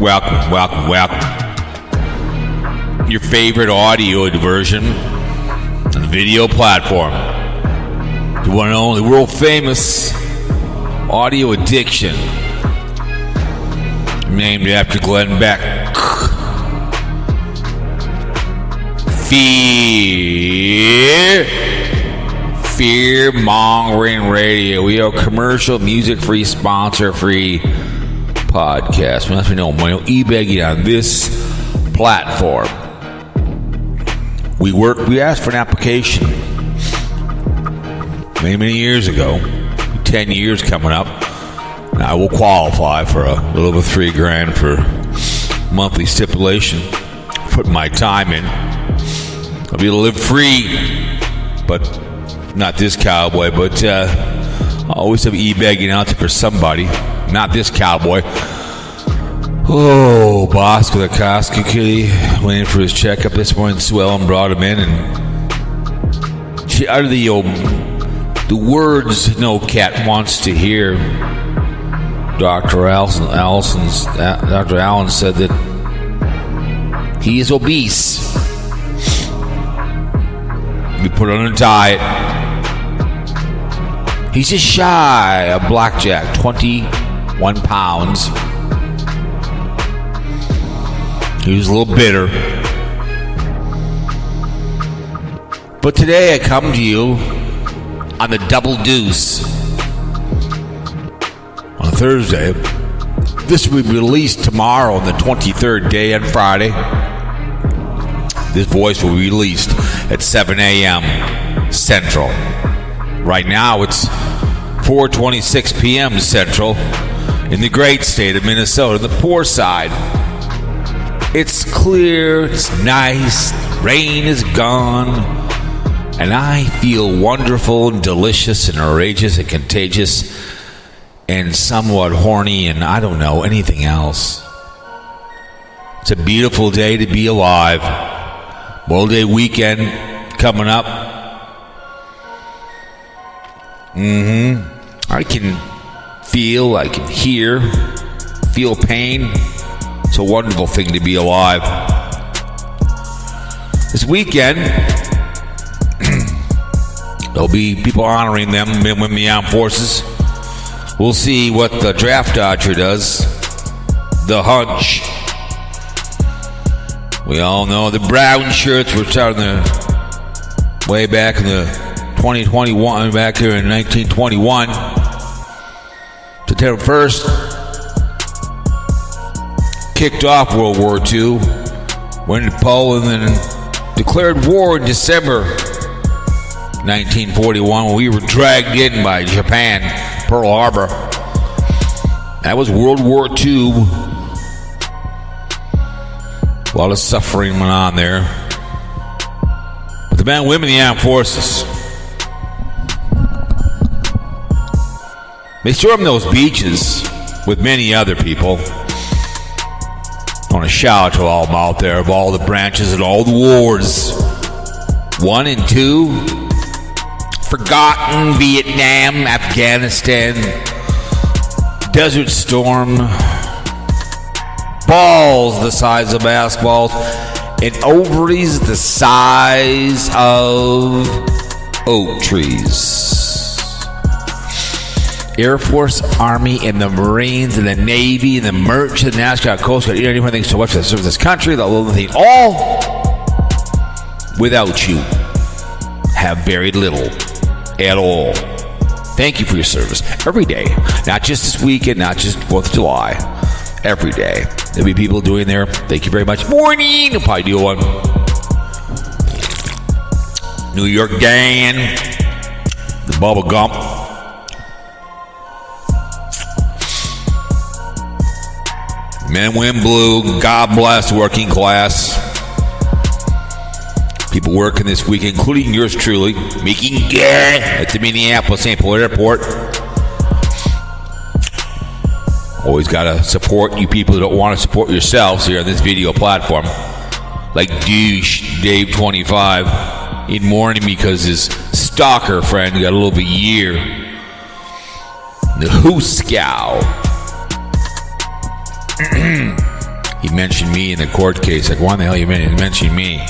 Welcome. Your favorite audio diversion on the video platform. The one and only world famous Audio Addiction. Named after Glenn Beck. Fear mongering radio. We are commercial, music free, sponsor free podcast. Let me know e-begging on this platform. We asked for an application many years ago. 10 years coming up. I will qualify for a little over $3,000 for monthly stipulation. Put my time in. I'll be able to live free, but not this cowboy. But I always have e-begging out there for somebody. Not this cowboy. Oh, Bosco the Costco kitty waiting for his checkup this morning. Sue Ellen brought him in, and she uttered the words no cat wants to hear. Dr. Allen said that he is obese. We put on a diet. He's just shy of blackjack, 21 pounds. He was a little bitter. But today I come to you on the Double Deuce. On Thursday. This will be released tomorrow on the 23rd day on Friday. This voice will be released at 7 a.m. Central. Right now it's 4:26 p.m. Central in the great state of Minnesota, the poor side. It's clear, it's nice, rain is gone, and I feel wonderful and delicious and outrageous and contagious and somewhat horny, and I don't know anything else. It's a beautiful day to be alive. Memorial Day weekend coming up. I can feel, I can hear, feel pain. It's a wonderful thing to be alive. This weekend, there'll be people honoring them, men and women in the armed forces. We'll see what the draft dodger does. The hunch. We all know the brown shirts were starting way back in the 2021, back here in 1921. September 1st kicked off World War II. Went to Poland and declared war in December 1941 when we were dragged in by Japan. Pearl Harbor. That was World War II. A lot of suffering went on there. But the men and women in the armed forces, they stormed those beaches with many other people. I want to shout out to all of them out there of all the branches and all the wars. 1 and 2. Forgotten, Vietnam, Afghanistan, Desert Storm, balls the size of basketballs, and ovaries the size of oak trees. Air Force, Army, and the Marines, and the Navy, and the Merchant, the National Guard, Coast Guard, anything so much that serves this country, the little thing, all without you have very little at all. Thank you for your service every day, not just this weekend, not just 4th of July. Every day there'll be people doing there. Thank you very much. Morning. I'll probably do one. New York gang, the bubble gum. Men, women, blue. God bless working class. People working this week, including yours truly, making at the Minneapolis-St. Paul Airport. Always got to support you people who don't want to support yourselves here on this video platform. Like douche Dave 25 in mourning because his stalker friend got a little over a year. The Hooskow. He mentioned me in the court case. Like, why the hell you mentioned me?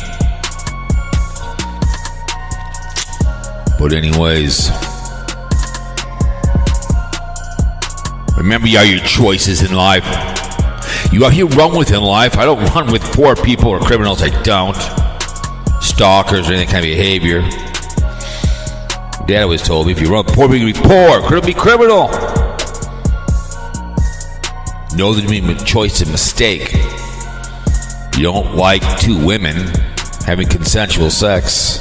But anyways, remember your choices in life. You run with in life. I don't run with poor people or criminals. I don't. Stalkers or any kind of behavior. Dad always told me, if you run with poor people, you're going to be poor. Criminal, be criminal. Know that the choice is a mistake. You don't like two women having consensual sex.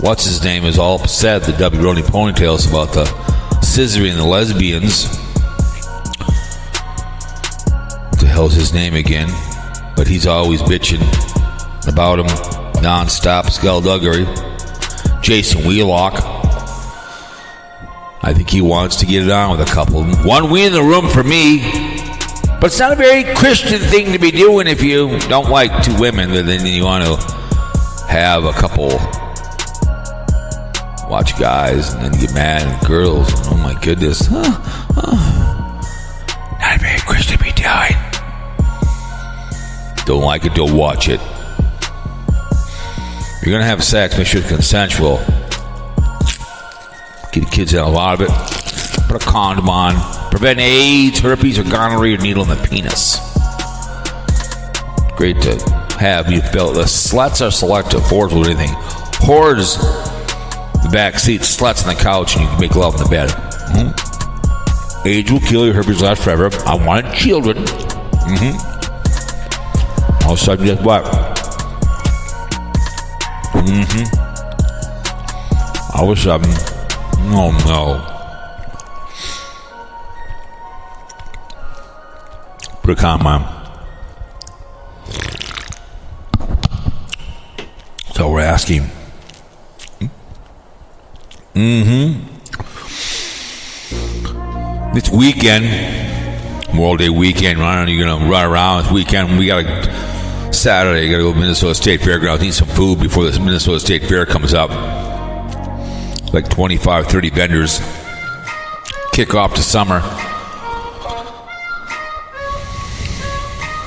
What's his name is all upset. The W. Roney Ponytails about the scissoring the lesbians. What the hell's his name again? But he's always bitching about him non-stop. Skullduggery. Jason Wheelock. I think he wants to get it on with a couple. One win in the room for me. But it's not a very Christian thing to be doing if you don't like two women. Then you want to have a couple. Watch guys and then get mad at girls. Oh my goodness. Not a very Christian to be doing. Don't like it, don't watch it. If you're going to have sex, make sure it's consensual. Get the kids out a lot of it. Put a condom on. Prevent AIDS, herpes, or gonorrhea, or needle in the penis. Great to have. You feel the sluts are selective. Whores will do anything. Whores, the back seat. Sluts on the couch, and you can make love in the bed. Mm-hmm. AIDS will kill you. Herpes lasts forever. I wanted children. Mm-hmm. All of a sudden, guess what? Mm-hmm. All of a sudden, oh no. Put a condom on. So we're asking. It's weekend. Memorial Day weekend. I don't know, you're going to run around this weekend. We got a Saturday. You got to go to Minnesota State Fairgrounds. Eat some food before this Minnesota State Fair comes up. Like 25, 30 vendors. Kick off to summer.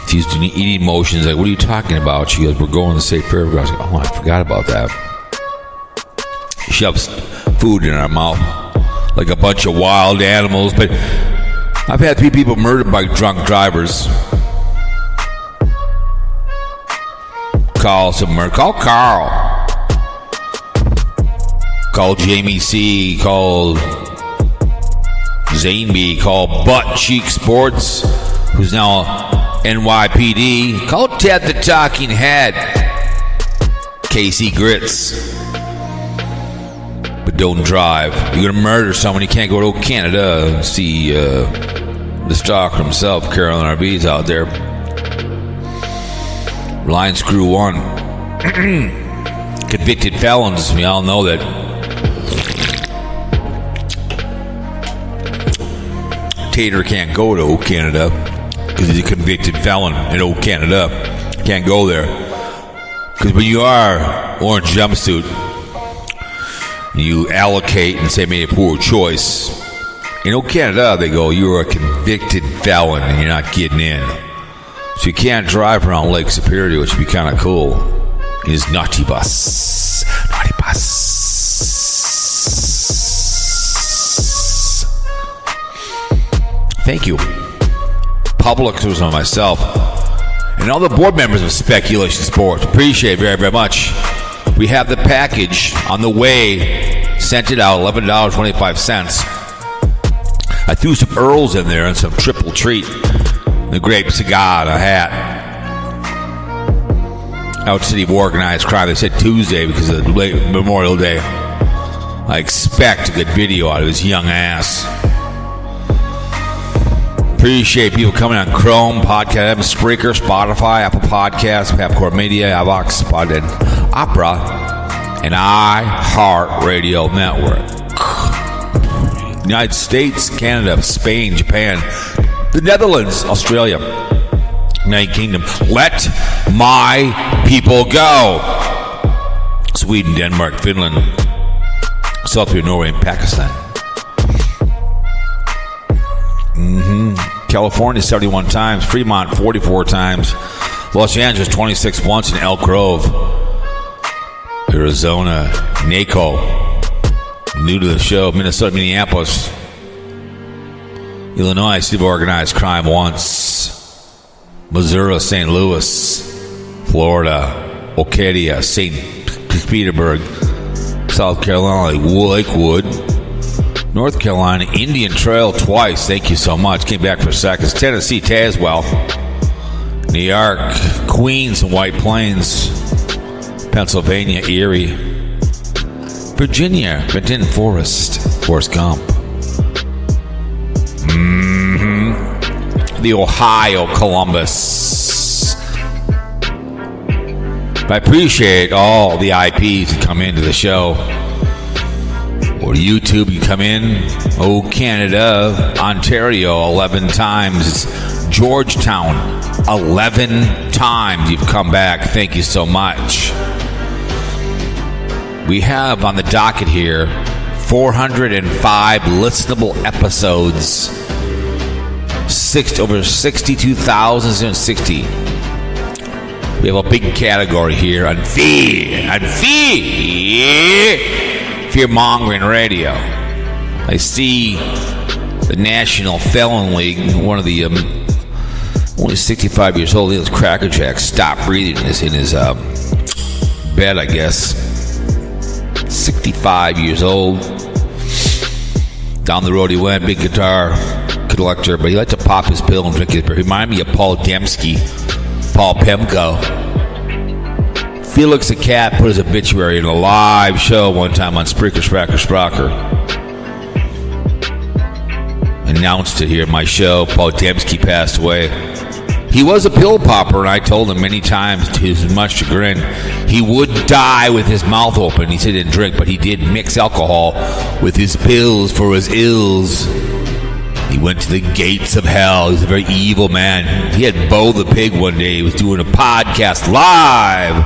She's eating motions. Like, what are you talking about? She goes, we're going to the State Fairgrounds. I go, oh, I forgot about that. She shoves food in her mouth like a bunch of wild animals. But I've had 3 people murdered by drunk drivers. Call Carl. Call Jamie C. Call Zane B. Call Butt Cheek Sports, who's now NYPD. Call Ted the Talking Head. Casey Grits. But don't drive. You're going to murder someone. You can't go to Canada and see the stalker himself, Carolyn RB's out there. Line Screw 1. Convicted felons. We all know that. Tater can't go to Canada because he's a convicted felon in old Canada. Can't go there. Because when you are orange jumpsuit, you allocate and say made a poor choice. In old Canada, they go, you're a convicted felon and you're not getting in. So you can't drive around Lake Superior, which would be kind of cool. Is Naughty Bus. Naughty Bus. Thank you. Publix was on myself. And all the board members of Speculation Sports. Appreciate it very, very much. We have the package on the way. Sent it out, $11.25. I threw some Earls in there and some triple treat. The grape cigar, a hat. Out City of Organized Crime. They said Tuesday because of the late Memorial Day. I expect a good video out of his young ass. Appreciate people coming on Chrome, Podcast, Spreaker, Spotify, Apple Podcasts, Papcore Media, Avox, Spotted, Opera, and iHeartRadio Network. United States, Canada, Spain, Japan, the Netherlands, Australia, United Kingdom. Let my people go. Sweden, Denmark, Finland, South Korea, Norway, and Pakistan. California 71 times, Fremont 44 times, Los Angeles 26 once in Elk Grove. Arizona, NACO. New to the show. Minnesota, Minneapolis. Illinois, City of Organized Crime once. Missouri, St. Louis. Florida, Ocadia, St. Petersburg. South Carolina, Lakewood. North Carolina, Indian Trail twice. Thank you so much. Came back for seconds. Tennessee, Tazewell. New York, Queens and White Plains. Pennsylvania, Erie. Virginia, Benton Forest Gump. The Ohio, Columbus. I appreciate all the IPs that come into the show. Or YouTube, you come in. Oh, Canada, Ontario, 11 times. It's Georgetown, 11 times you've come back. Thank you so much. We have on the docket here 405 listenable episodes. Over 62,060. We have a big category here on fear-mongering radio. I see the National Felon League, one of the only 65 years old, he was Cracker Jack, stopped breathing in his bed, I guess. 65 years old. Down the road he went, big guitar collector, but he liked to pop his pill and drink his beer. He reminded me of Paul Dembski, Paul Pemko. Felix the Cat put his obituary in a live show one time on Spreaker. Announced it here at my show. Paul Dembski passed away. He was a pill popper, and I told him many times, to his much chagrin, he would die with his mouth open. He said he didn't drink, but he did mix alcohol with his pills for his ills. He went to the gates of hell. He was a very evil man. He had Bo the Pig one day. He was doing a podcast live.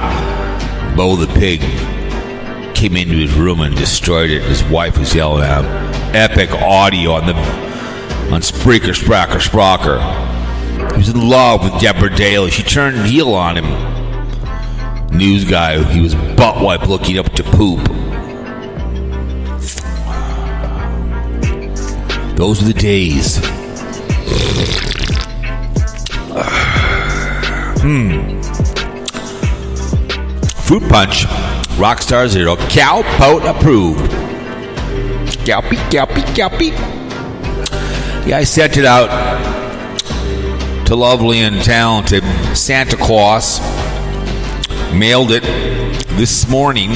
Bo the Pig came into his room and destroyed it. His wife was yelling at him. Epic audio on Spreaker. He was in love with Deborah Daly. She turned heel on him. News guy, he was butt wipe looking up to poop. Those are the days. Fruit Punch, Rockstar Zero, Cowpote approved. Cowpy. Yeah, I sent it out to lovely and talented Santa Claus. Mailed it this morning.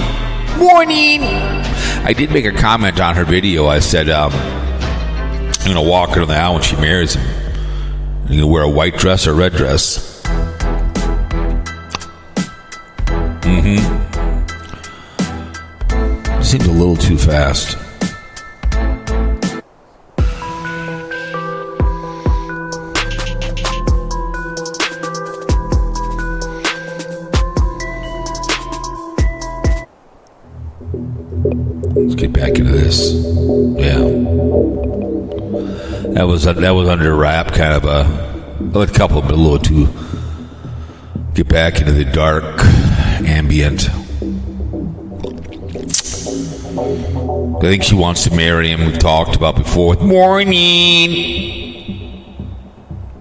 I did make a comment on her video. I said, I'm going to walk her to the aisle when she marries him. Are you going to wear a white dress or a red dress? Seems a little too fast. Let's get back into this. Yeah. That was under wrap, kind of a couple, but a little too. Get back into the dark ambient. I think she wants to marry him. We've talked about before. Morning.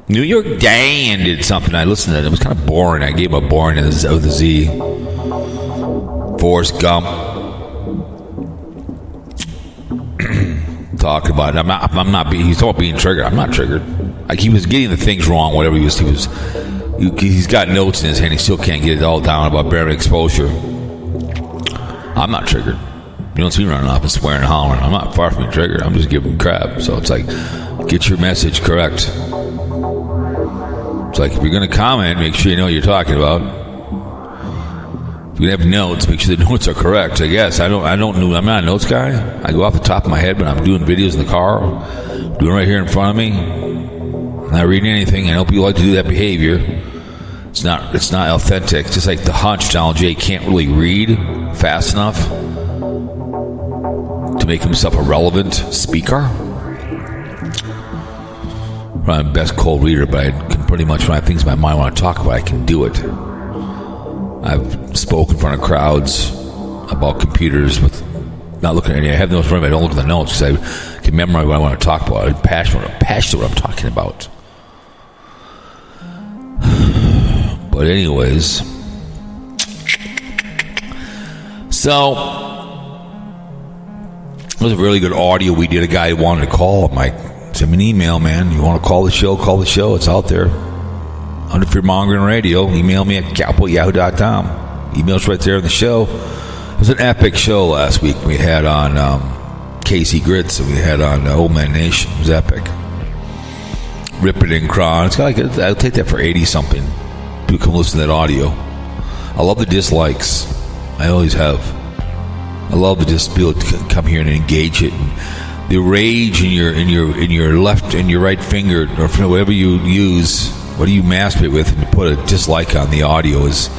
New York Day did something. I listened to it. It was kind of boring. I gave up boring with a Z. Forrest Gump. Talking about it. I'm not being. He's talking about being triggered. I'm not triggered. Like, he was getting the things wrong. Whatever he was. He's got notes in his hand. He still can't get it all down about Barium Exposure. I'm not triggered. You don't see me running off and swearing and hollering. I'm not far from being triggered. I'm just giving crap. So it's like, get your message correct. It's like, if you're going to comment, make sure you know what you're talking about. If you have notes, make sure the notes are correct. I guess I'm not a notes guy. I go off the top of my head, but I'm doing videos in the car, doing right here in front of me. I'm not reading anything. I know people like to do that behavior. It's not authentic. It's just like the hunch Donald J can't really read fast enough to make himself a relevant speaker. I'm the best cold reader, but I can pretty much, when I have things in my mind I want to talk about, I can do it. I've spoken in front of crowds about computers with not looking at any. I have notes in front of me. I don't look at the notes because I can memorize what I want to talk about. I'm passionate what I'm talking about. But anyways, so it was a really good audio we did. A guy wanted to call. I'm like, send me an email, man. You want to call the show? Call the show. It's out there. Under Fear Mongering Radio. Email me at cowpote@yahoo.com. Email's right there in the show. It was an epic show last week. We had on Casey Grits and we had on Old Man Nation. It was epic. Rip It in Cron. It's got like I'll take that for 80-something. People come listen to that audio. I love the dislikes. I always have. I love to just be able to come here and engage it. And the rage in your left and your right finger, or whatever you use, what do you masturbate with, and you put a dislike on the audio is.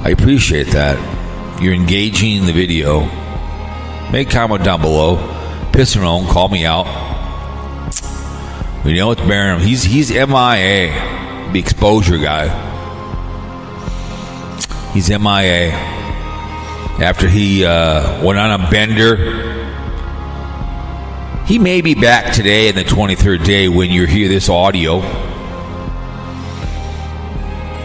I appreciate that. You're engaging in the video. Make a comment down below. Piss and roll. Call me out. We know it's Barium. He's M.I.A. The exposure guy. He's M.I.A. After he went on a bender. He may be back today in the 23rd day when you hear this audio.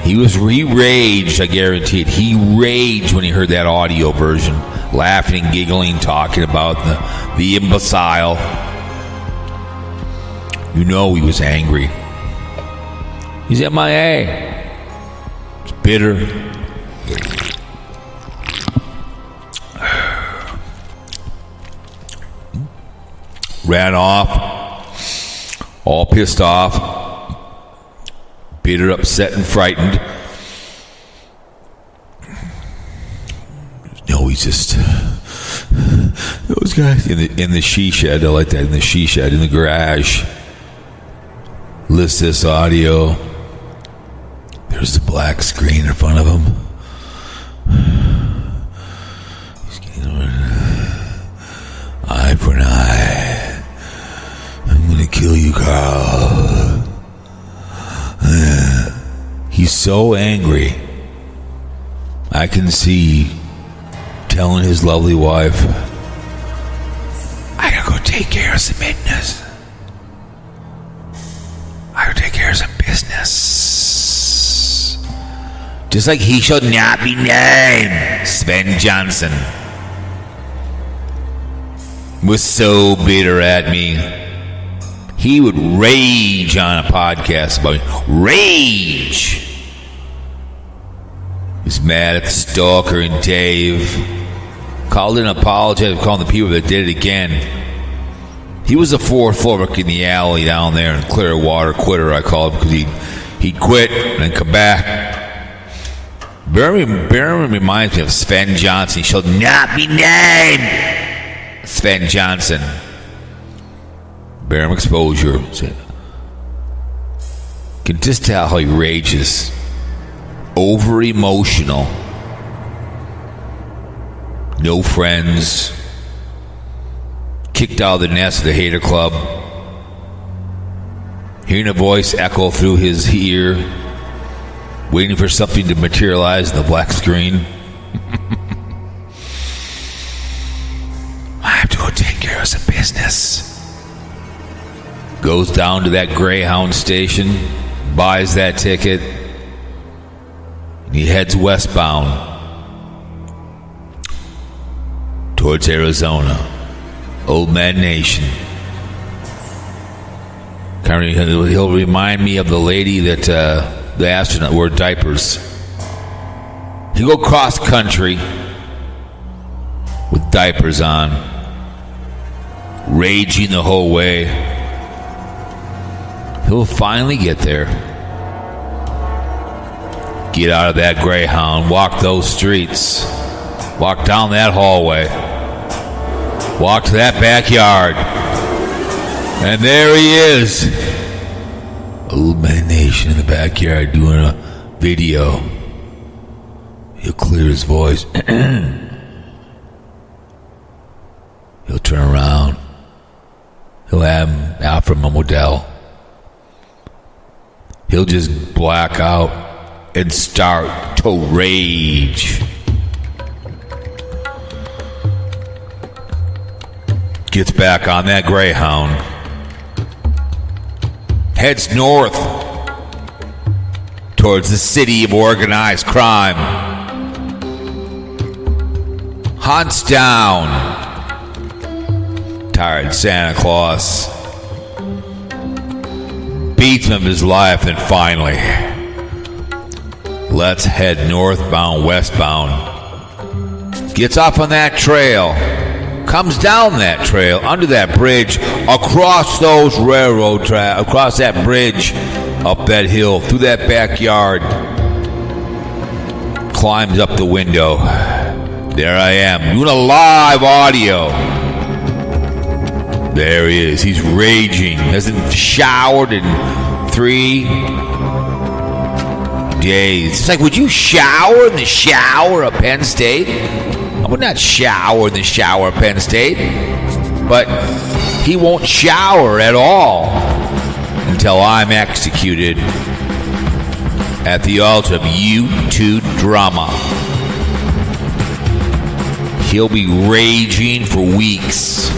He raged, I guarantee it. He raged when he heard that audio version. Laughing, giggling, talking about the imbecile. You know he was angry. He's M.I.A. He's bitter. Ran off. All pissed off. Bitter, upset, and frightened. No, he's just those guys in the she shed. I like that, in the she shed, in the garage. List this audio. There's the black screen in front of him. He's getting eye for an eye. I'm gonna kill you, Karl. He's so angry. I can see telling his lovely wife, I gotta go take care of some business. I gotta take care of some business. Just like he should not be named. Sven Johnson was so bitter at me. He would rage on a podcast about me. Rage! He's mad at the stalker and Dave. Called in and apologized for calling the people that did it again. He was a fourth floor in the alley down there in Clearwater. Quitter, I called him, because he'd quit and then come back. Barium reminds me of Sven Johnson. He shall not be named. Sven Johnson. Barium Exposure. Can just tell how he rages. Over emotional. No friends. Kicked out of the nest of the hater club. Hearing a voice echo through his ear. Waiting for something to materialize in the black screen. I have to go take care of some business. Goes down to that Greyhound station, buys that ticket, and he heads westbound towards Arizona. Old Man Nation. He'll remind me of the lady that the astronaut wore diapers. He'll go cross country with diapers on, raging the whole way. He'll finally get there. Get out of that Greyhound, walk those streets, walk down that hallway, walk to that backyard, and there he is. Old Man Nation in the backyard doing a video. He'll clear his voice. He'll turn around. He'll have him out from a Modell. he'll just black out and start to rage. Gets back on that Greyhound, heads north towards the city of organized crime, hunts down tired Santa Claus, beats him of his life, and finally, let's head northbound, westbound. Gets off on that trail, comes down that trail, under that bridge, across those railroad tracks, across that bridge, up that hill, through that backyard, climbs up the window. There I am, doing a live audio. There he is. He's raging. Hasn't showered in 3 days. It's like, would you shower in the shower at Penn State? I would not shower in the shower at Penn State. But he won't shower at all until I'm executed at the altar of U2 drama. He'll be raging for weeks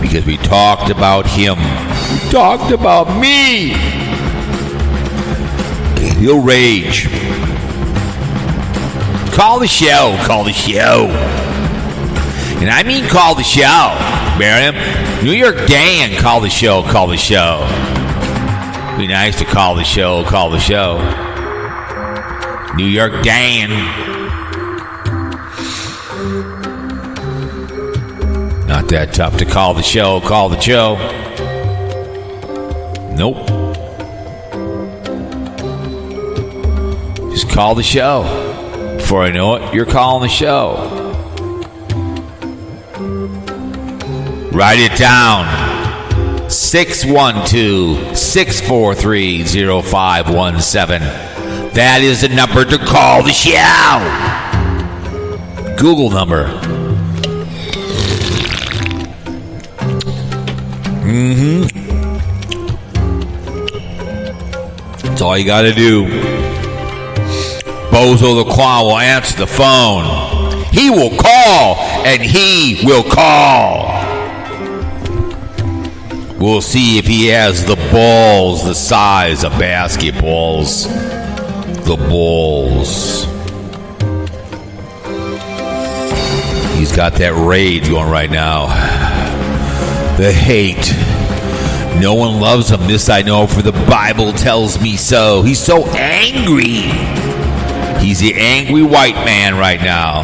because we talked about him. We talked about me. He'll rage. Call the show. Call the show. And I mean call the show, Barium. New York Dan, call the show. Call the show. Be nice to call the show. Call the show. New York Dan. Not that tough to call the show. Call the show. Nope. Just call the show. Before I know it, you're calling the show. Write it down. 612-643-0517. That is the number to call the show. Google number. That's all you got to do. Bozo the Clown will answer the phone. He will call, and he will call. We'll see if he has the balls the size of basketballs. The balls. He's got that rage going right now. The hate. No one loves him. This I know, for the Bible tells me so. He's so angry. He's the angry white man right now.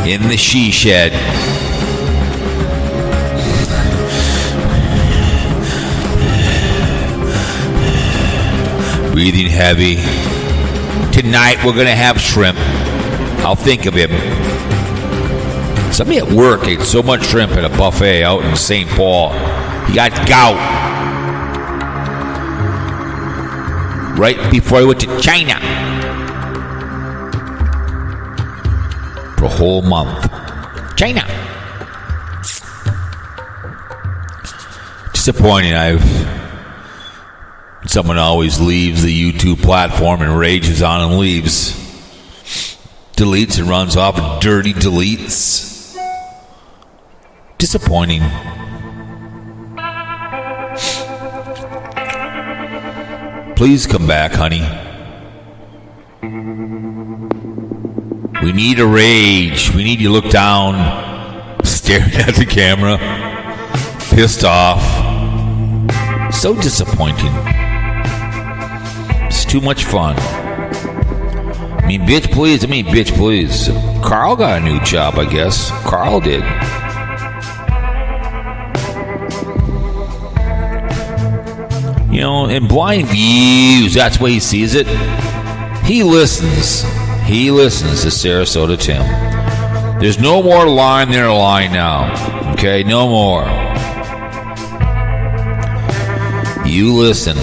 In the she shed. Breathing heavy. Tonight we're going to have shrimp. I'll think of him. Somebody at work ate so much shrimp at a buffet out in St. Paul. He got gout. Right before he went to China. For a whole month. China. Disappointing. Someone always leaves the YouTube platform and rages on and leaves. Deletes and runs off and dirty deletes. Disappointing. Please come back, honey. We need a rage. We need you to look down, staring at the camera, pissed off. So disappointing. It's too much fun. I mean, bitch, please. Karl got a new job, I guess. Karl did. You know, in BlindViews, that's the way he sees it. He listens. He listens to Sarasota Tim. There's no more line there, line now. Okay, no more. You listen.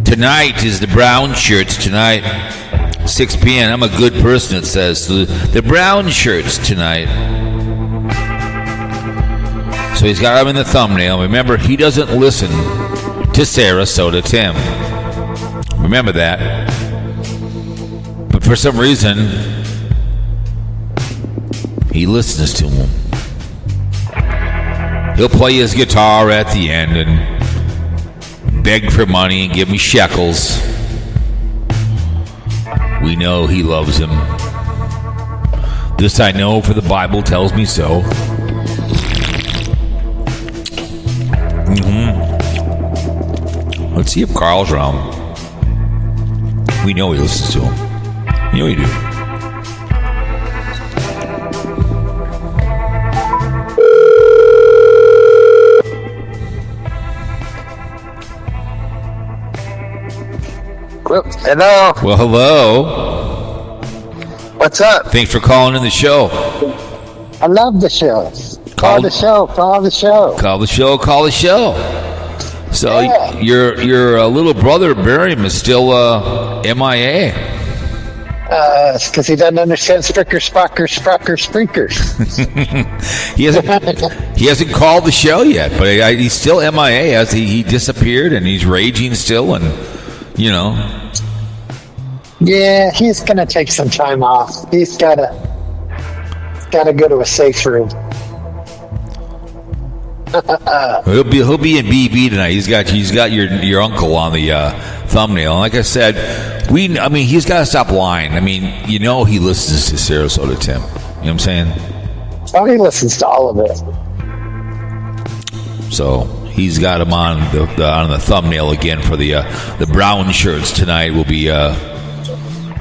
Tonight is the brown shirts tonight. 6 p.m. I'm a good person, it says. So the brown shirts tonight. So he's got him in the thumbnail. Remember, he doesn't listen to Sarasota Tim. Remember that. But for some reason, he listens to him. He'll play his guitar at the end and beg for money and give me shekels. We know he loves him. This I know, for the Bible tells me so. Let's see if Carl's around. We know he listens to him. You know he do. Hello. Well, hello. What's up? Thanks for calling in the show. I love the show. Call the show. Call the show. Call the show. Call the show. So yeah. your little brother Barium is still MIA. It's because he doesn't understand spricker, sprinkers. he hasn't called the show yet, but he's still MIA. As he disappeared and he's raging still, and you know. Yeah, he's gonna take some time off. He's gotta go to a safe room. He'll be in BB tonight. He's got your uncle on the thumbnail. And like I said, he's got to stop lying. I mean, you know, he listens to Sarasota Tim. You know what I'm saying? Oh, he listens to all of it. So he's got him on the thumbnail again for the brown shirts tonight. Will be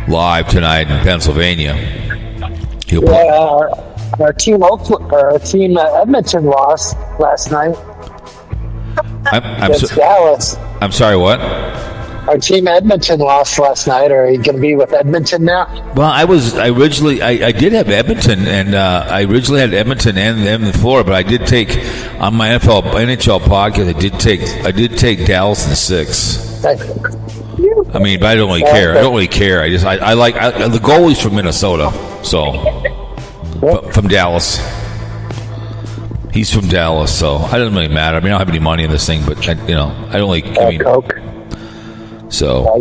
live tonight in Pennsylvania. He'll play. Our team Edmonton lost last night. Against Dallas. I'm sorry, what? Our team Edmonton lost last night. Are you going to be with Edmonton now? Well, I did have Edmonton, and I originally had Edmonton and Florida, but I did take on my NHL podcast. I did take Dallas in 6. I mean, but I don't really care. I don't really care. I like the goalie's from Minnesota, so. From Dallas. He's from Dallas, so it doesn't really matter. I mean, I don't have any money in this thing, but I don't like. I mean, Coke. So.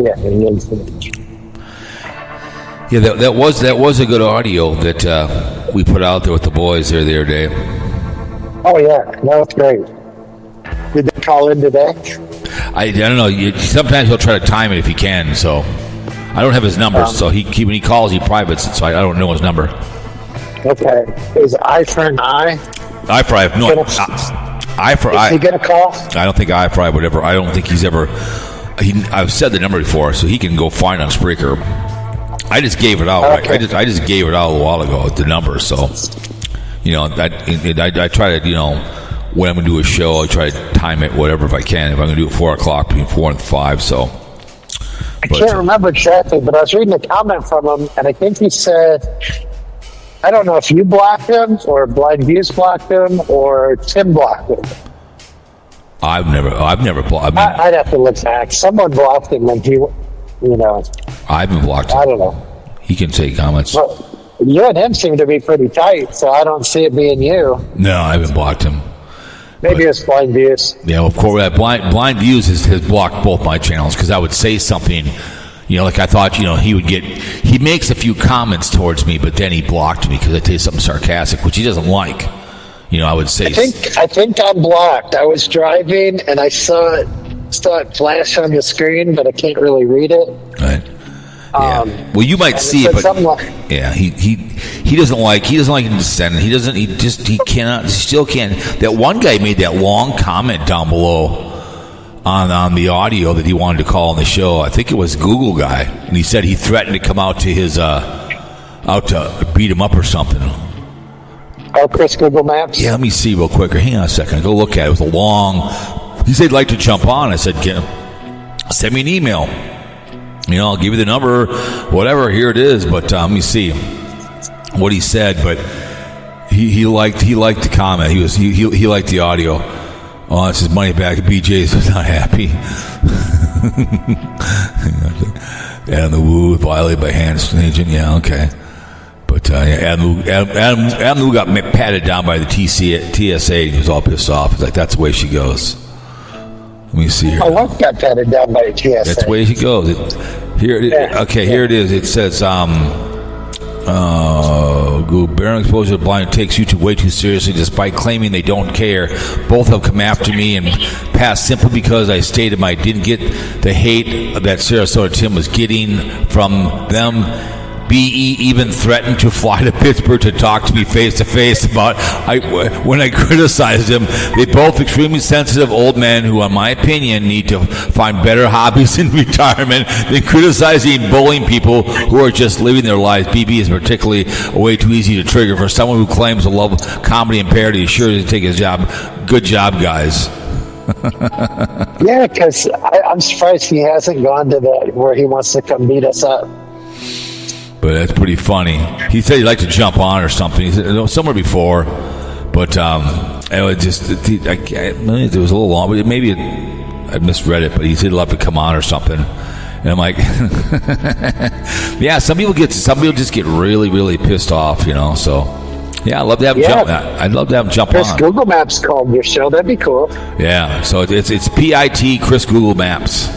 Yeah, that was a good audio that we put out there with the boys there the other day. Oh yeah, that was great. Did they call in today? I don't know. Sometimes he'll try to time it if he can. So I don't have his number. So when he calls, he privates it. So I don't know his number. Okay. Is it I for an I? I for I. No. I for I. Is he going to call? I don't think I for I would ever. I don't think he's ever. I've said the number before, so he can go find on Spreaker. I just gave it out. Okay. I just gave it out a little while ago, the number. So, I try to, when I'm going to do a show, I try to time it, whatever, if I can. If I'm going to do it 4 o'clock, between 4 and 5, so. I can't remember exactly, but I was reading a comment from him, and I think he said, I don't know if you blocked him, or BlindViews blocked him, or Tim blocked him. I've never blocked. I'd have to look back. Someone blocked him when he, I haven't blocked him. I don't know. He can take comments. Well, you and him seem to be pretty tight, so I don't see it being you. No, I haven't blocked him. Maybe it's BlindViews. Yeah, of course. BlindViews has blocked both my channels because I would say something, like I thought, he makes a few comments towards me, but then he blocked me because I say something sarcastic, which he doesn't like. I would say. I think I'm blocked. I was driving and I saw it flash on the screen, but I can't really read it. Right. Yeah. Well, you might see it, but yeah, he doesn't like him to send it. He still can't. That one guy made that long comment down below on the audio that he wanted to call on the show. I think it was Google guy, and he said he threatened to come out to his out to beat him up or something. Oh, Chris, Google Maps? Yeah, let me see real quick. Hang on a second. Go look at it. It was a long... He said he'd like to jump on. I said, send me an email. I'll give you the number, whatever. Here it is. But let me see what he said. But he liked the comment. He liked the audio. Oh, it's his money back. BJ's not happy. And the woo violated by hand agent. Yeah, okay. But Adam Lou got patted down by the TSA. He was all pissed off. He's like, that's the way she goes. Let me see here. I once got patted down by the TSA. That's the way she goes. Here it is. It says, Barium Exposure M.I.A takes you way too seriously despite claiming they don't care. Both have come after me and passed simply because I stated I didn't get the hate that Sarasota Tim was getting from them. BE even threatened to fly to Pittsburgh to talk to me face to face about when I criticized him. They both extremely sensitive old men who, in my opinion, need to find better hobbies in retirement than criticizing and bullying people who are just living their lives. BB is particularly way too easy to trigger for someone who claims to love comedy and parody. He's sure to take his job. Good job, guys. Yeah, because I'm surprised he hasn't gone to that where he wants to come beat us up. But that's pretty funny. He said he'd like to jump on or something. He said somewhere before, but it was just it was a little long. But maybe I misread it. But he said he'd love to come on or something. And I'm like, yeah. Some people just get really, really pissed off, So yeah, I'd love to have him jump. I'd love to have him jump Chris on. Google Maps called your show. That'd be cool. Yeah. So it's PIT Chris Google Maps.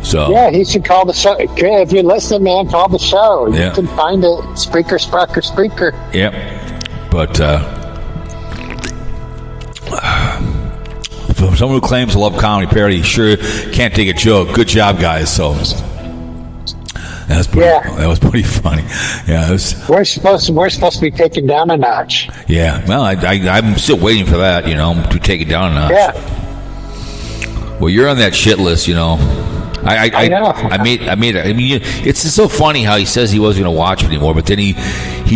So yeah, he should call the show. If you're listening, man, call the show. You can find it. Spreaker. Yep. But for someone who claims to love comedy parody, sure can't take a joke. Good job, guys. So that was pretty funny. Yeah, we're supposed to be taken down a notch. Yeah. Well, I'm still waiting for that. To take it down a notch. Yeah. Well, you're on that shit list. I know. I made it. I mean, it's just so funny how he says he wasn't going to watch it anymore, but then he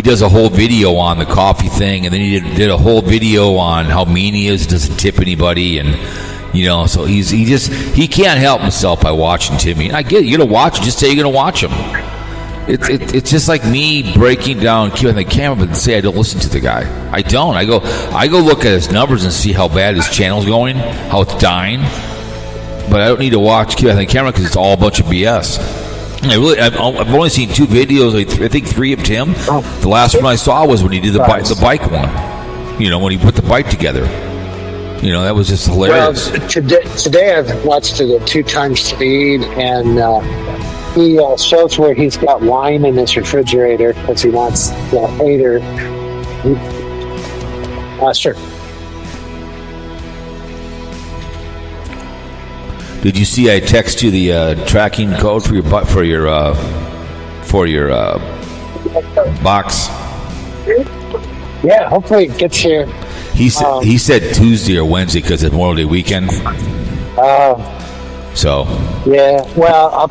does a whole video on the coffee thing, and then he did a whole video on how mean he is, doesn't tip anybody, and so he can't help himself by watching Timmy. I get it. You're going to watch him. Just say you're going to watch him. It's just like me breaking down, keeping the camera, but say I don't listen to the guy. I don't. I go look at his numbers and see how bad his channel's going, how it's dying. But I don't need to keep it on the camera because it's all a bunch of BS. I've only seen 2 videos. I think 3 of Tim. The last one I saw was when he did the bike one. When he put the bike together. That was just hilarious. Well, today I've watched it at 2 times speed, and he shows where he's got wine in his refrigerator because he wants the hater. Sure. Did you see I text you the tracking code for your box? Yeah, hopefully it gets here. He said Tuesday or Wednesday because it's Memorial Day weekend. So. Yeah, well,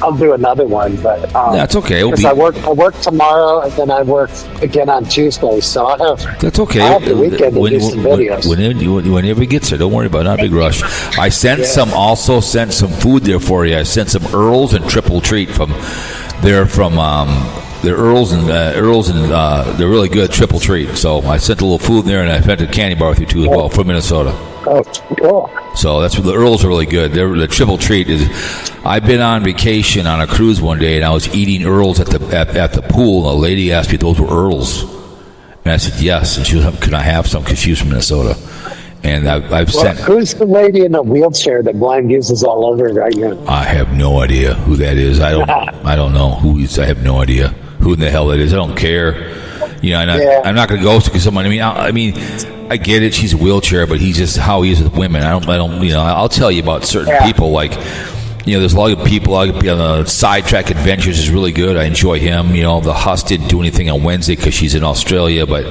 I'll do another one, but that's okay. Because I work tomorrow, and then I work again on Tuesday, so I'll have. That's okay. I'll have the weekend to do some videos. Whenever it gets there, don't worry about it. Not a big rush. I sent some food there for you. I sent some Earls and Triple Treat from they're Earls and they're really good Triple Treat. So I sent a little food there, and I sent a candy bar with you too as well from Minnesota. Oh, cool. So that's what the Earls are really good. The Triple Treat is. I've been on vacation on a cruise one day, and I was eating Earls at the pool. A lady asked me if those were Earls, and I said yes. And she was, "Can I have some?" Because she was from Minnesota. And I've sent. Who's the lady in the wheelchair that Blind uses all over right now? I have no idea who that is. I don't know who he's. I have no idea who in the hell that is. I don't care. I'm not going to go because someone. I mean, I get it. She's a wheelchair, but he's just how he is with women. I don't. I'll tell you about certain people. Like, there's a lot of people. Sidetrack Adventures is really good. I enjoy him. The Huss didn't do anything on Wednesday because she's in Australia, but.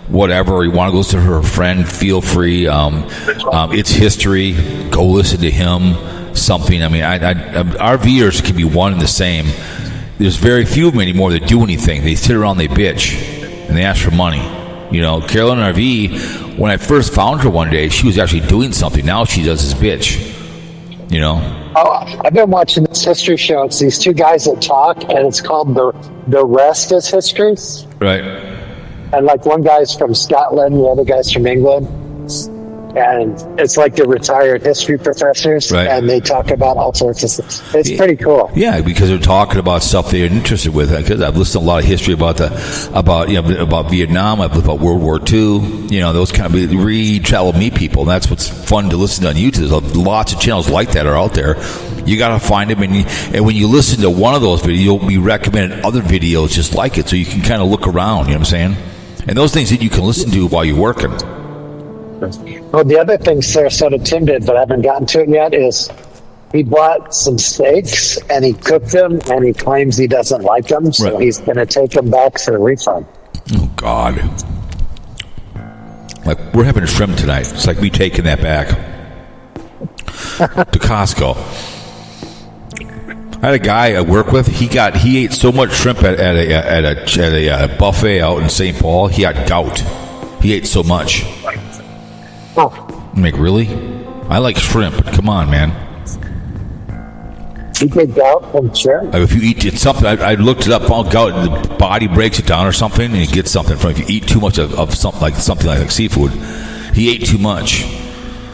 Whatever you want to go to her friend, feel free. It's history. Go listen to him. Something. I mean, our viewers can be one and the same. There's very few of them anymore that do anything. They sit around, they bitch, and they ask for money. Carolyn RV. When I first found her one day, she was actually doing something. Now she does this bitch. Oh, I've been watching this history show. It's these 2 guys that talk, and it's called The Rest is History. Right. And one guy's from Scotland, the other guy's from England. and it's like the retired history professors, Right. and they talk about all sorts of stuff. It's pretty cool. Yeah, because they're talking about stuff they're interested with. Because I've listened to a lot of history about Vietnam, about World War II. Those kind of retell me people. And that's what's fun to listen to on YouTube. There's lots of channels like that are out there. You got to find them, and when you listen to one of those videos, you'll be recommended other videos just like it, so you can kind of look around. You know what I'm saying? And those things that you can listen to while you're working. Well, the other thing Sarasota Tim did, but I haven't gotten to it yet, is he bought some steaks and he cooked them, and he claims he doesn't like them, so Right. he's going to take them back for a refund. Oh, God. Like, we're having shrimp tonight. It's like me taking that back to Costco. I had a guy I work with. He ate so much shrimp at a buffet out in St. Paul. He got gout. He ate so much. Oh, I'm like, really? I like shrimp, but come on, man. you get gout from shrimp? If you eat something, I looked it up. All gout, the body breaks it down or something, and you get something from. If you eat too much of something like seafood, he ate too much.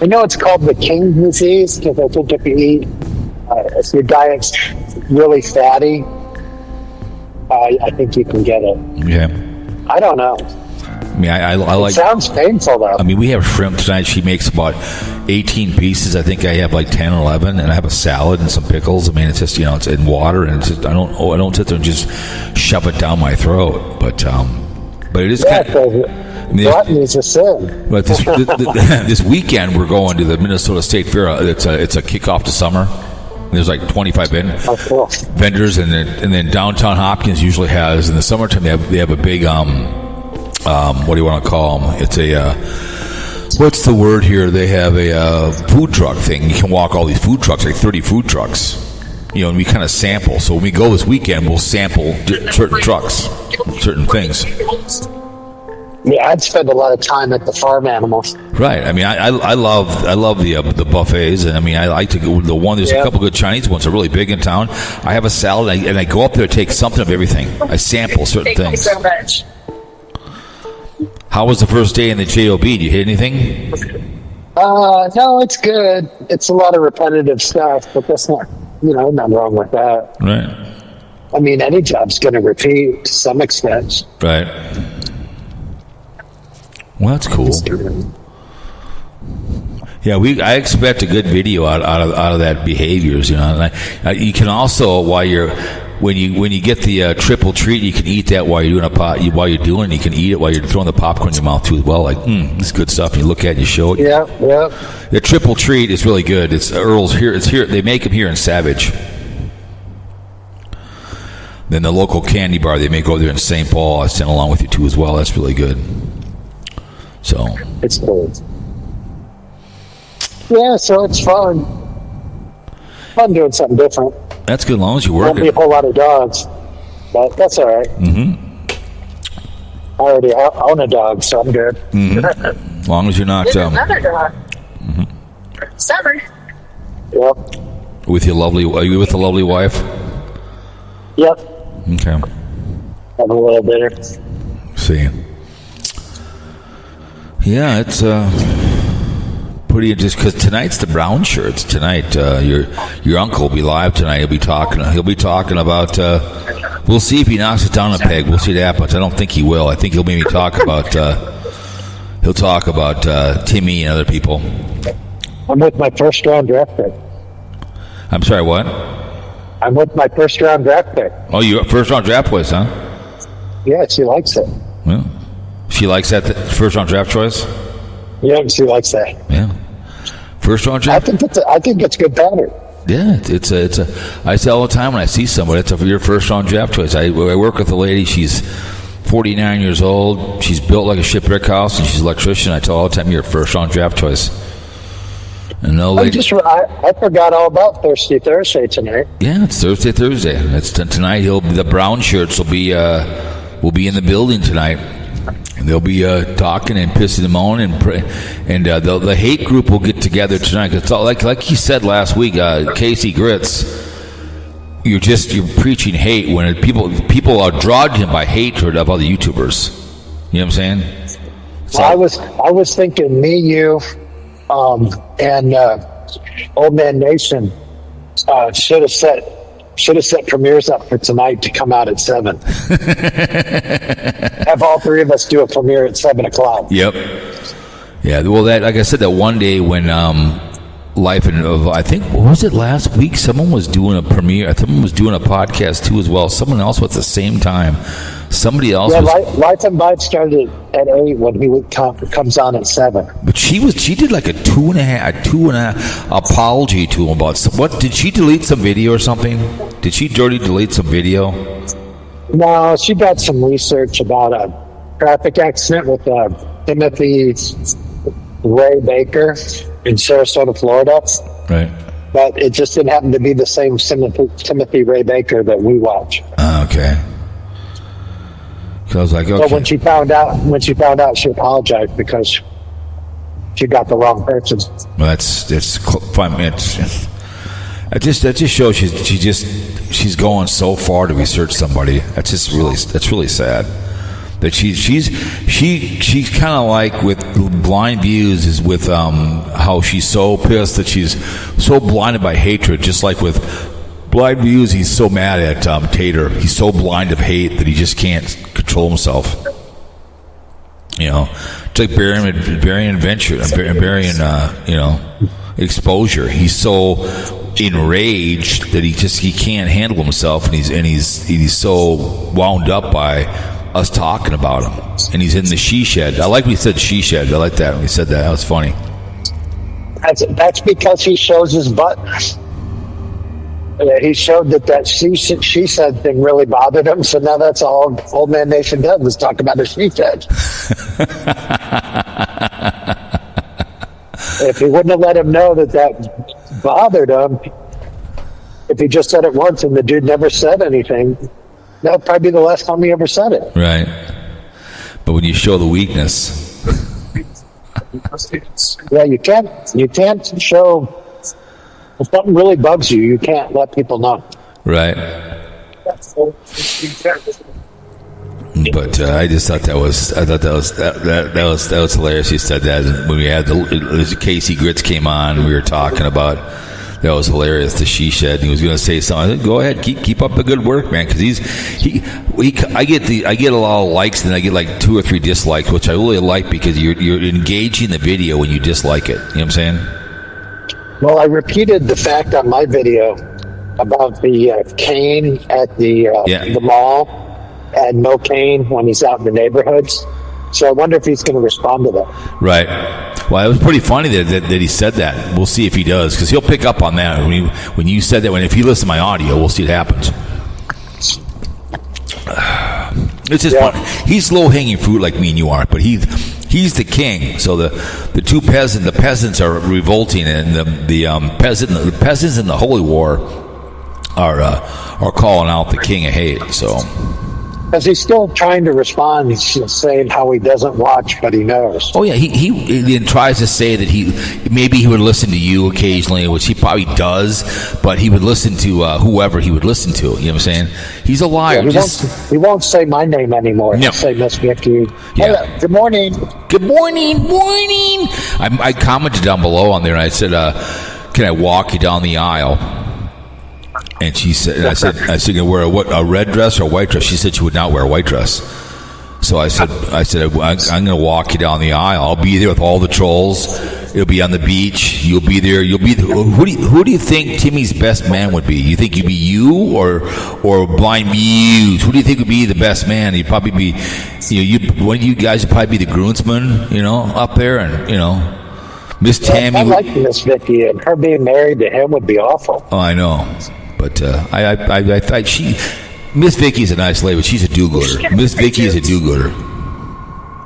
I know it's called the king disease, because I think if you eat, if your diet's really fatty, I think you can get it. Yeah. I don't know. I mean, I It like. sounds painful, though. I mean, we have shrimp tonight. She makes about 18 pieces. I think I have like 10 or 11, and I have a salad and some pickles. I mean, it's just it's in water, and it's just I don't sit there and just shove it down my throat. But it is Yeah, kind of. because gluttony is a sin. But this weekend we're going to the Minnesota State Fair. It's a kickoff to summer. There's like 25 Oh, cool. vendors, and then downtown Hopkins usually has in the summertime they have a big what do you want to call them? It's a what's the word here? They have a food truck thing. You can walk all these food trucks, like 30 food trucks. And we kind of sample. So when we go this weekend, we'll sample certain trucks, certain things. Yeah, I'd spend a lot of time at the farm animals. Right. I mean, I love the buffets, and I mean, I like to go to the one. There's a couple good Chinese ones. They're really big in town. I have a salad, and I go up there, take something of everything. I sample certain things. Thank you so much. How was the first day in the JOB? Did you hit anything? No, it's good. It's a lot of repetitive stuff, but that's not, nothing wrong with that. Right. I mean, any job's going to repeat to some extent. Right. Well, that's cool. Yeah, I expect a good video out of that behaviors. And you can also when you get the triple treat, you can eat that while you're doing while you're doing it. You can eat it while you're throwing the popcorn in your mouth too as well. Like, this is good stuff. You look at it, you show it. Yeah. The triple treat is really good. It's Earl's here. It's here. They make them here in Savage. Then the local candy bar they make over there in St. Paul, I sent along with you too as well. That's really good. So It's cool. Yeah, so it's fun. Fun doing something different. that's good as long as you Won't work be a it. whole lot of dogs, but that's all right. Mm-hmm. I already own a dog, so I'm good. As long as you're not There's another dog. Summer. Yep. with your lovely. Are you with a lovely wife? Yep. Okay. I'm a little bitter. See. Yeah, it's pretty interesting because tonight's the brown shirts. Tonight, your uncle will be live tonight. He'll be talking about. We'll see if he knocks it down a peg. We'll see what happens. I don't think he will. I think he'll maybe talk about. He'll talk about Timmy and other people. I'm with my first round draft pick. I'm sorry, what? I'm with my first round draft pick. Oh, you first round draft choice, huh? Yeah, she likes it. Well, she likes that first round draft choice. Yeah, she likes that. Yeah, first round I draft. think it's good pattern. Yeah, it's a. I say all the time when I see somebody, it's your first round draft choice. I work with a lady. She's 49 years old. She's built like a shipwreck house, and she's an electrician. I tell her all the time, you're a first round draft choice. And no lady. I forgot all about Thirsty Thursday tonight. Yeah, it's Thursday. It's tonight. The brown shirts will be in the building tonight. And they'll be talking and pissing and moaning, and the hate group will get together tonight. It's all, like he said last week, Casey Gritz. You're preaching hate when people are drawn to him by hatred of other YouTubers. You know what I'm saying? Well, I was thinking me, you, And Old Man Nation should have set premieres up for tonight to come out at 7. Have all three of us do a premiere at 7 o'clock. Yep. Yeah. Well, that, like I said, that one day when Life of, I think, what was it last week? Someone was doing a premiere. Someone was doing a podcast too as well. Someone else at the same time. Somebody else. Yeah, was, Life and Bite started at 8 when he comes on at 7. But she did like a two and a half apology to him about what? Did she delete some video or something? Did she dirty delete some video? No, she got some research about a traffic accident with Timothy Ray Baker in Sarasota, Florida. Right. But it just didn't happen to be the same Timothy Ray Baker that we watch. Okay. So I was like, okay. But when she found out, she apologized because she got the wrong person. Well, that's fine. That just shows she's going so far to research somebody. That's really sad. That she's kind of like with Blind Views is with how she's so pissed that she's so blinded by hatred. Just like with Blind Views, he's so mad at Tater. He's so blind of hate that he just can't control himself. You know, it's like Barium Exposure. He's so enraged that he can't handle himself, and he's so wound up by us talking about him, and he's in the she shed. I like when he said she shed. I like that when he said that. That was funny. That's because he shows his butt. He showed that she said thing really bothered him, so now that's all Old Man Nation does is talk about the she shed. If he wouldn't have let him know that bothered him, if he just said it once and the dude never said anything, that would probably be the last time he ever said it. Right. But when you show the weakness. Yeah, you can't show. If something really bugs you, you can't let people know. Right. But I just thought that was hilarious. He said that when we had Casey Grits came on, we were talking about. That was hilarious. The she shed. And he was going to say something. I said, go ahead, keep up the good work, man. Because I get a lot of likes, and I get like 2 or 3 dislikes, which I really like because you're engaging the video when you dislike it. You know what I'm saying? Well, I repeated the fact on my video about the cane at the mall and no cane when he's out in the neighborhoods. So I wonder if he's going to respond to that. Right. Well, it was pretty funny that he said that. We'll see if he does, because he'll pick up on that. When you said that, if he listens to my audio, we'll see it happens. It's just funny. He's low-hanging fruit like me and you are, but he's the king. So the peasants are revolting, and the peasants in the Holy War are calling out the king of hate. So. Because he's still trying to respond. He's saying how he doesn't watch, but he knows. Oh, yeah. He tries to say that maybe he would listen to you occasionally, which he probably does, but he would listen to whoever he would listen to. You know what I'm saying? He's a liar. Yeah, he won't say my name anymore. He'll say Miss Vicky. Yeah. Hello, good morning. Good morning. I commented down below on there, and I said, can I walk you down the aisle? And she said, and I said, you wear a red dress or a white dress? She said she would not wear a white dress. So I said, I'm going to walk you down the aisle. I'll be there with all the trolls. It'll be on the beach. You'll be there. Who do you think Timmy's best man would be? You think you'd be you or Blind Views? Who do you think would be the best man? You'd probably be, one of you guys would probably be the groomsman, up there, and Miss Tammy. I like Miss Vicky, and her being married to him would be awful. Oh, I know. But I thought Miss Vicky's a nice lady, but she's a do-gooder. Miss Vicky is a do-gooder.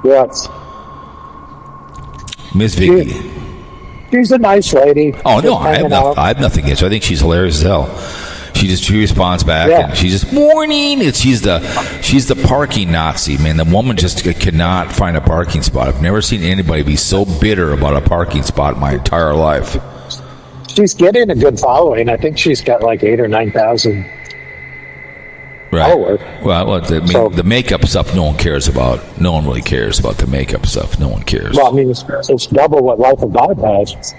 Yes. Miss Vicky. She's a nice lady. Oh, no, I have nothing against her. I think she's hilarious as hell. She responds back, and she just, morning. She's the parking Nazi, man. The woman just cannot find a parking spot. I've never seen anybody be so bitter about a parking spot in my entire life. She's getting a good following. I think she's got like 8,000 or 9,000. Right. I'll work. Well, the makeup stuff no one cares about. No one really cares about the makeup stuff. No one cares. Well, I mean, it's double what Life of Bob has.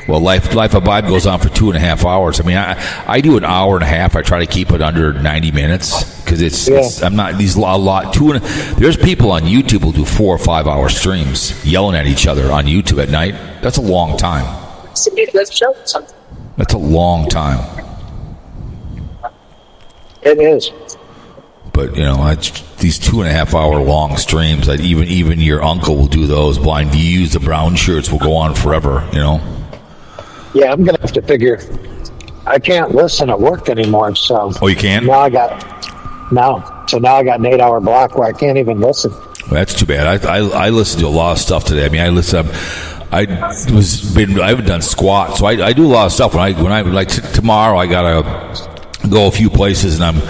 Well, Life of Vibe goes on for 2.5 hours. I mean, I do an hour and a half. I try to keep it under 90 minutes because it's I'm not these a lot. There's people on YouTube who do 4 or 5 hour streams yelling at each other on YouTube at night. That's a long time. That's a long time. It is. But these 2.5 hour long streams. That even your uncle will do those. BlindViews, the brown shirts will go on forever. Yeah, I'm gonna have to figure. I can't listen at work anymore. So. Oh, you can't? Now I got an 8 hour block where I can't even listen. Well, that's too bad. I listened to a lot of stuff today. I mean, I haven't done squat, so I do a lot of stuff. When I like tomorrow, I gotta go a few places, and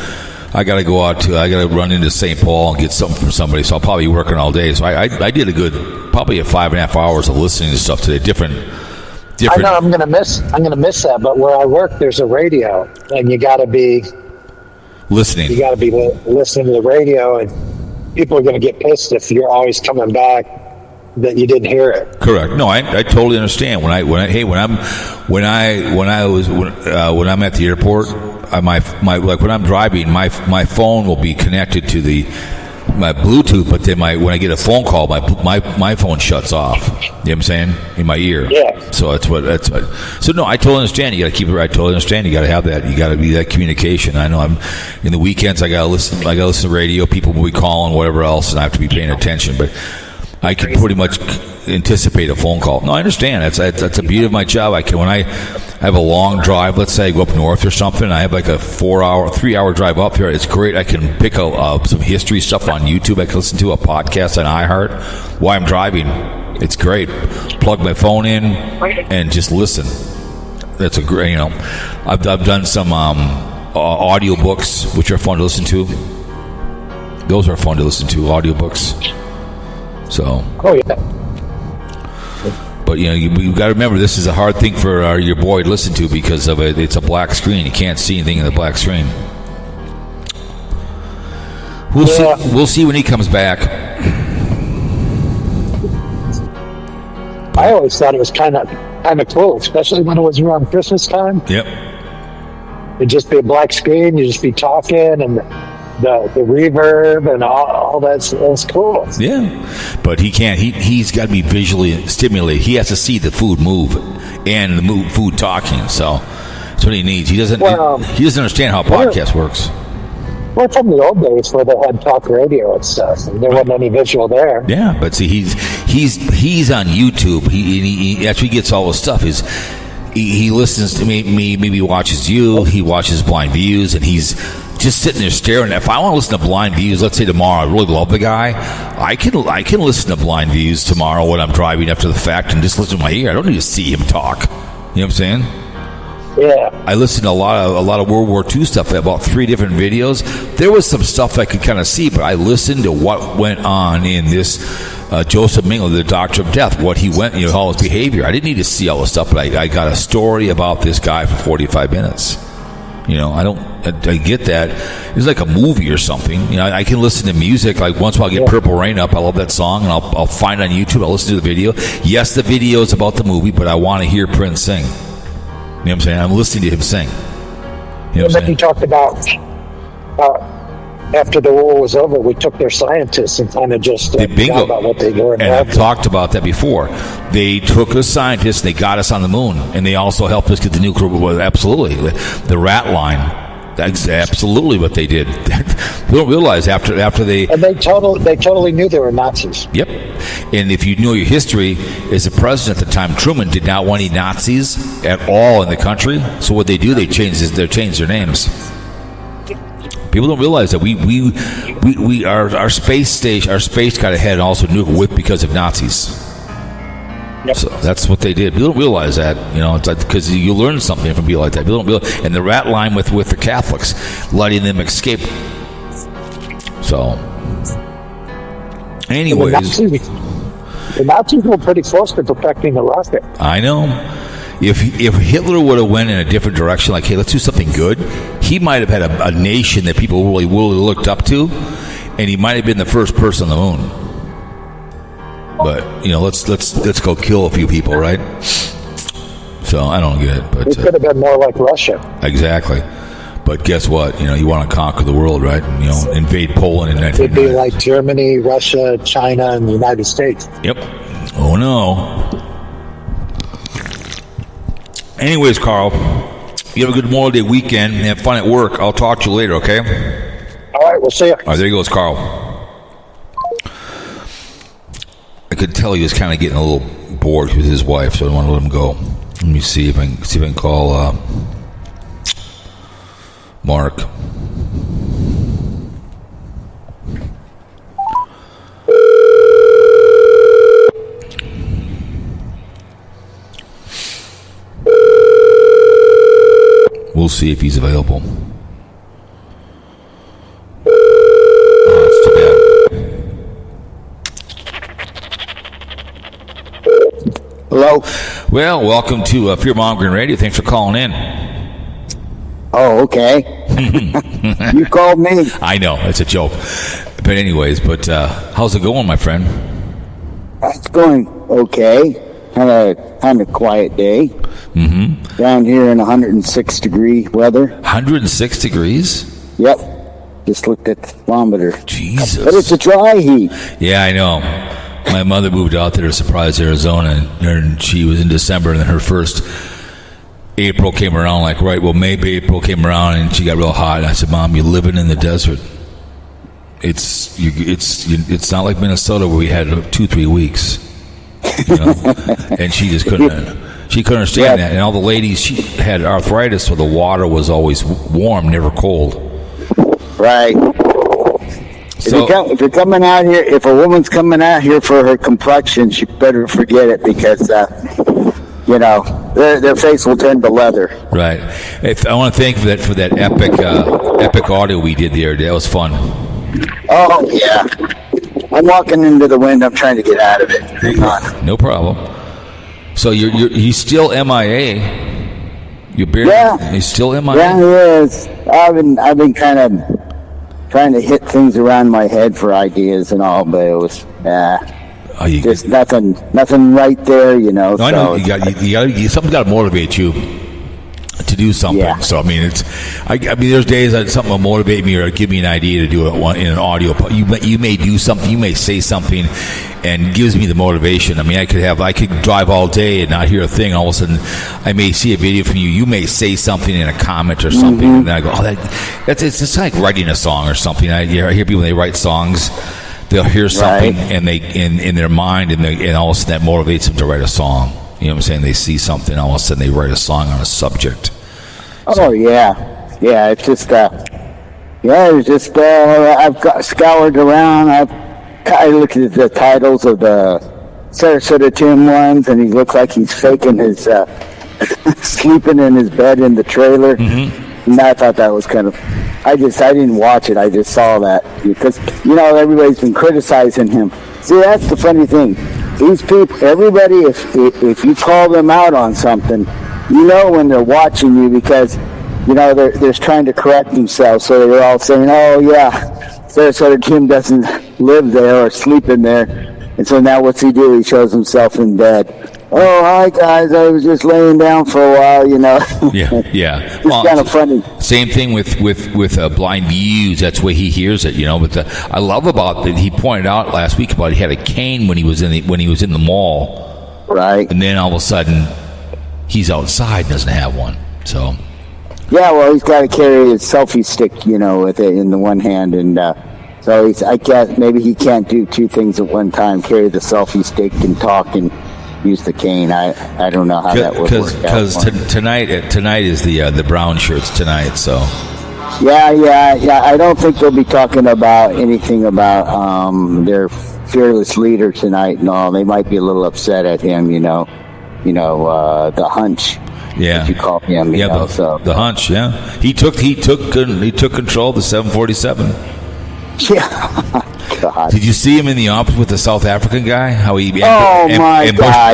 I gotta go out to. I gotta run into St. Paul and get something from somebody. So I'll probably be working all day. So I did probably 5.5 hours of listening to stuff today. Different. I know I'm gonna miss that, but where I work, there's a radio, and you gotta be listening. You gotta be listening to the radio, and people are gonna get pissed if you're always coming back that you didn't hear it. Correct. No, I totally understand. When I'm at the airport, when I'm driving, my phone will be connected to my Bluetooth, but then when I get a phone call, my phone shuts off. You know what I'm saying? In my ear. Yeah. So that's what. So no, I totally understand. You got to keep it right. I totally understand. You got to have that. You got to be that communication. I know. I'm in the weekends. I got to listen to radio. People will be calling, whatever else, and I have to be paying attention. But I can pretty much anticipate a phone call. No, I understand. That's the beauty of my job. When I have a long drive, let's say I go up north or something, I have like a 3-hour drive up here. It's great. I can pick some history stuff on YouTube. I can listen to a podcast on iHeart while I'm driving. It's great. Plug my phone in and just listen. That's a great. I've done some audio books, which are fun to listen to. Those are fun to listen to, audiobooks. So. Oh yeah. But you got to remember, this is a hard thing for your boy to listen to because of it. It's a black screen. You can't see anything in the black screen. We'll see when he comes back. I always thought it was kind of cool, especially when it was around Christmas time. Yep. It'd just be a black screen. You'd just be talking, and the reverb and all that's cool. Yeah, but he can't. He's got to be visually stimulated. He has to see the food move and the food talking. So that's what he needs. He doesn't. He doesn't understand how a podcast works. Well, from the old days where they had talk radio and stuff, and there wasn't any visual there. Yeah, but see, he's on YouTube. He actually gets all the stuff. He listens to me, maybe watches you. He watches BlindViews, and he's just sitting there staring. If I want to listen to BlindViews, let's say tomorrow, I really love the guy. I can listen to BlindViews tomorrow when I'm driving after the fact and just listen to my ear. I don't need to see him talk. You know what I'm saying? Yeah. I listened to a lot of World War II stuff, about 3 different videos. There was some stuff I could kind of see, but I listened to what went on in this Joseph Mengele, the Doctor of Death, what he went, all his behavior. I didn't need to see all the stuff, but I got a story about this guy for 45 minutes. I get that. It's like a movie or something. I can listen to music. Like once in a while I get Purple Rain up. I love that song, and I'll find it on YouTube. I'll listen to the video. Yes, the video is about the movie, but I want to hear Prince sing. You know what I'm saying? I'm listening to him sing. And then he talked about after the war was over, we took their scientists and kind of just bingo about what they were. And I've talked about that before. They took us scientists, they got us on the moon, and they also helped us get the nuclear. Well, absolutely, the rat line. That's absolutely what they did. We don't realize after they and they totally knew they were Nazis. Yep. And if you know your history, as the president at the time, Truman did not want any Nazis at all in the country. So what they do, they changed their names. People don't realize that our space station, our space got ahead and also nuclear whip because of Nazis. Yep. So that's what they did. People don't realize that, it's like, because you learn something from people like that. People don't realize, and the rat line with the Catholics, letting them escape. So, anyways, the Nazis were pretty close to perfecting the rocket. I know. if Hitler would have went in a different direction, like, hey, let's do something good, he might have had a nation that people really looked up to, and he might have been the first person on the moon. But let's go kill a few people, right? So I don't get it. But it could have been more like Russia. Exactly. But guess what? You want to conquer the world, right? Invade Poland in 1990. It'd be like Germany, Russia, China, and the United States. Yep. Oh, no. Anyways, Karl, you have a good Memorial Day weekend. Have fun at work. I'll talk to you later, okay? All right, we'll see you. All right, there he goes, Karl. I could tell he was kind of getting a little bored with his wife, so I don't want to let him go. Let me see if I can call Mark. We'll see if he's available. Oh, that's too bad. Hello? Well, welcome to Fear Mongering Radio. Thanks for calling in. Oh, okay. You called me. I know, it's a joke. But anyways, how's it going, my friend? It's going okay. Had a kind of quiet day. Mm-hmm. Down here in 106 degree weather. 106 degrees? Yep. Just looked at the thermometer. Jesus. But it's a dry heat. Yeah, I know. My mother moved out there to Surprise, Arizona, and she was in December, and then her first April came around, maybe April came around, and she got real hot. And I said, Mom, you're living in the desert. It's not like Minnesota where we had 2-3 weeks. And she just couldn't understand that. And all the ladies, she had arthritis, so the water was always warm, never cold. Right. So, if you're coming out here, if a woman's coming out here for her complexion, she better forget it because, their face will turn to leather. right. I want to thank you for that epic audio we did the other day. That was fun. Oh, yeah. I'm walking into the wind. I'm trying to get out of it. Hang on. No problem. So he's still MIA. He's still MIA. Yeah, he is. I've been kind of trying to hit things around my head for ideas and all, but it was just nothing right there, No, I know something's got to motivate you to do something. Yeah. So I mean, there's days that something will motivate me or give me an idea to do it in an audio. You may do something, you may say something, and gives me the motivation. I mean, I could drive all day and not hear a thing. All of a sudden, I may see a video from you. You may say something in a comment or something, and then I go, it's like writing a song or something. I hear people when they write songs. They'll hear something and they in their mind and all of a sudden that motivates them to write a song. You know what I'm saying? They see something, all of a sudden they write a song on a subject. Oh, yeah. It's just, I've scoured around. I looked at the titles of the Sarasota Tim ones, and he looks like he's faking his, sleeping in his bed in the trailer. Mm-hmm. And I thought that was kind of, I didn't watch it. I just saw that because, everybody's been criticizing him. See, that's the funny thing. These people, everybody, if you call them out on something, when they're watching you because, they're trying to correct themselves. So they're all saying, oh, yeah, Sarasota Tim doesn't live there or sleep in there. And so now what's he do? He shows himself in bed. Oh, hi, guys. I was just laying down for a while, Yeah. It's kind of funny. Same thing with BlindViews. That's the way he hears it, But I love about that. He pointed out last week about he had a cane when he was in the mall. Right. And then all of a sudden, he's outside and doesn't have one. So. Yeah, well, he's got to carry his selfie stick, with it in the one hand, and so I guess maybe he can't do two things at one time: carry the selfie stick and talk and use the cane. I don't know how that would work. Because tonight is the brown shirts tonight. So. Yeah. I don't think they'll be talking about anything about their fearless leader tonight and all. They might be a little upset at him, the hunch. Yeah, you call him. The hunch. Yeah, he took control of the 747. Yeah. God. Did you see him in the office with the South African guy? How he my God!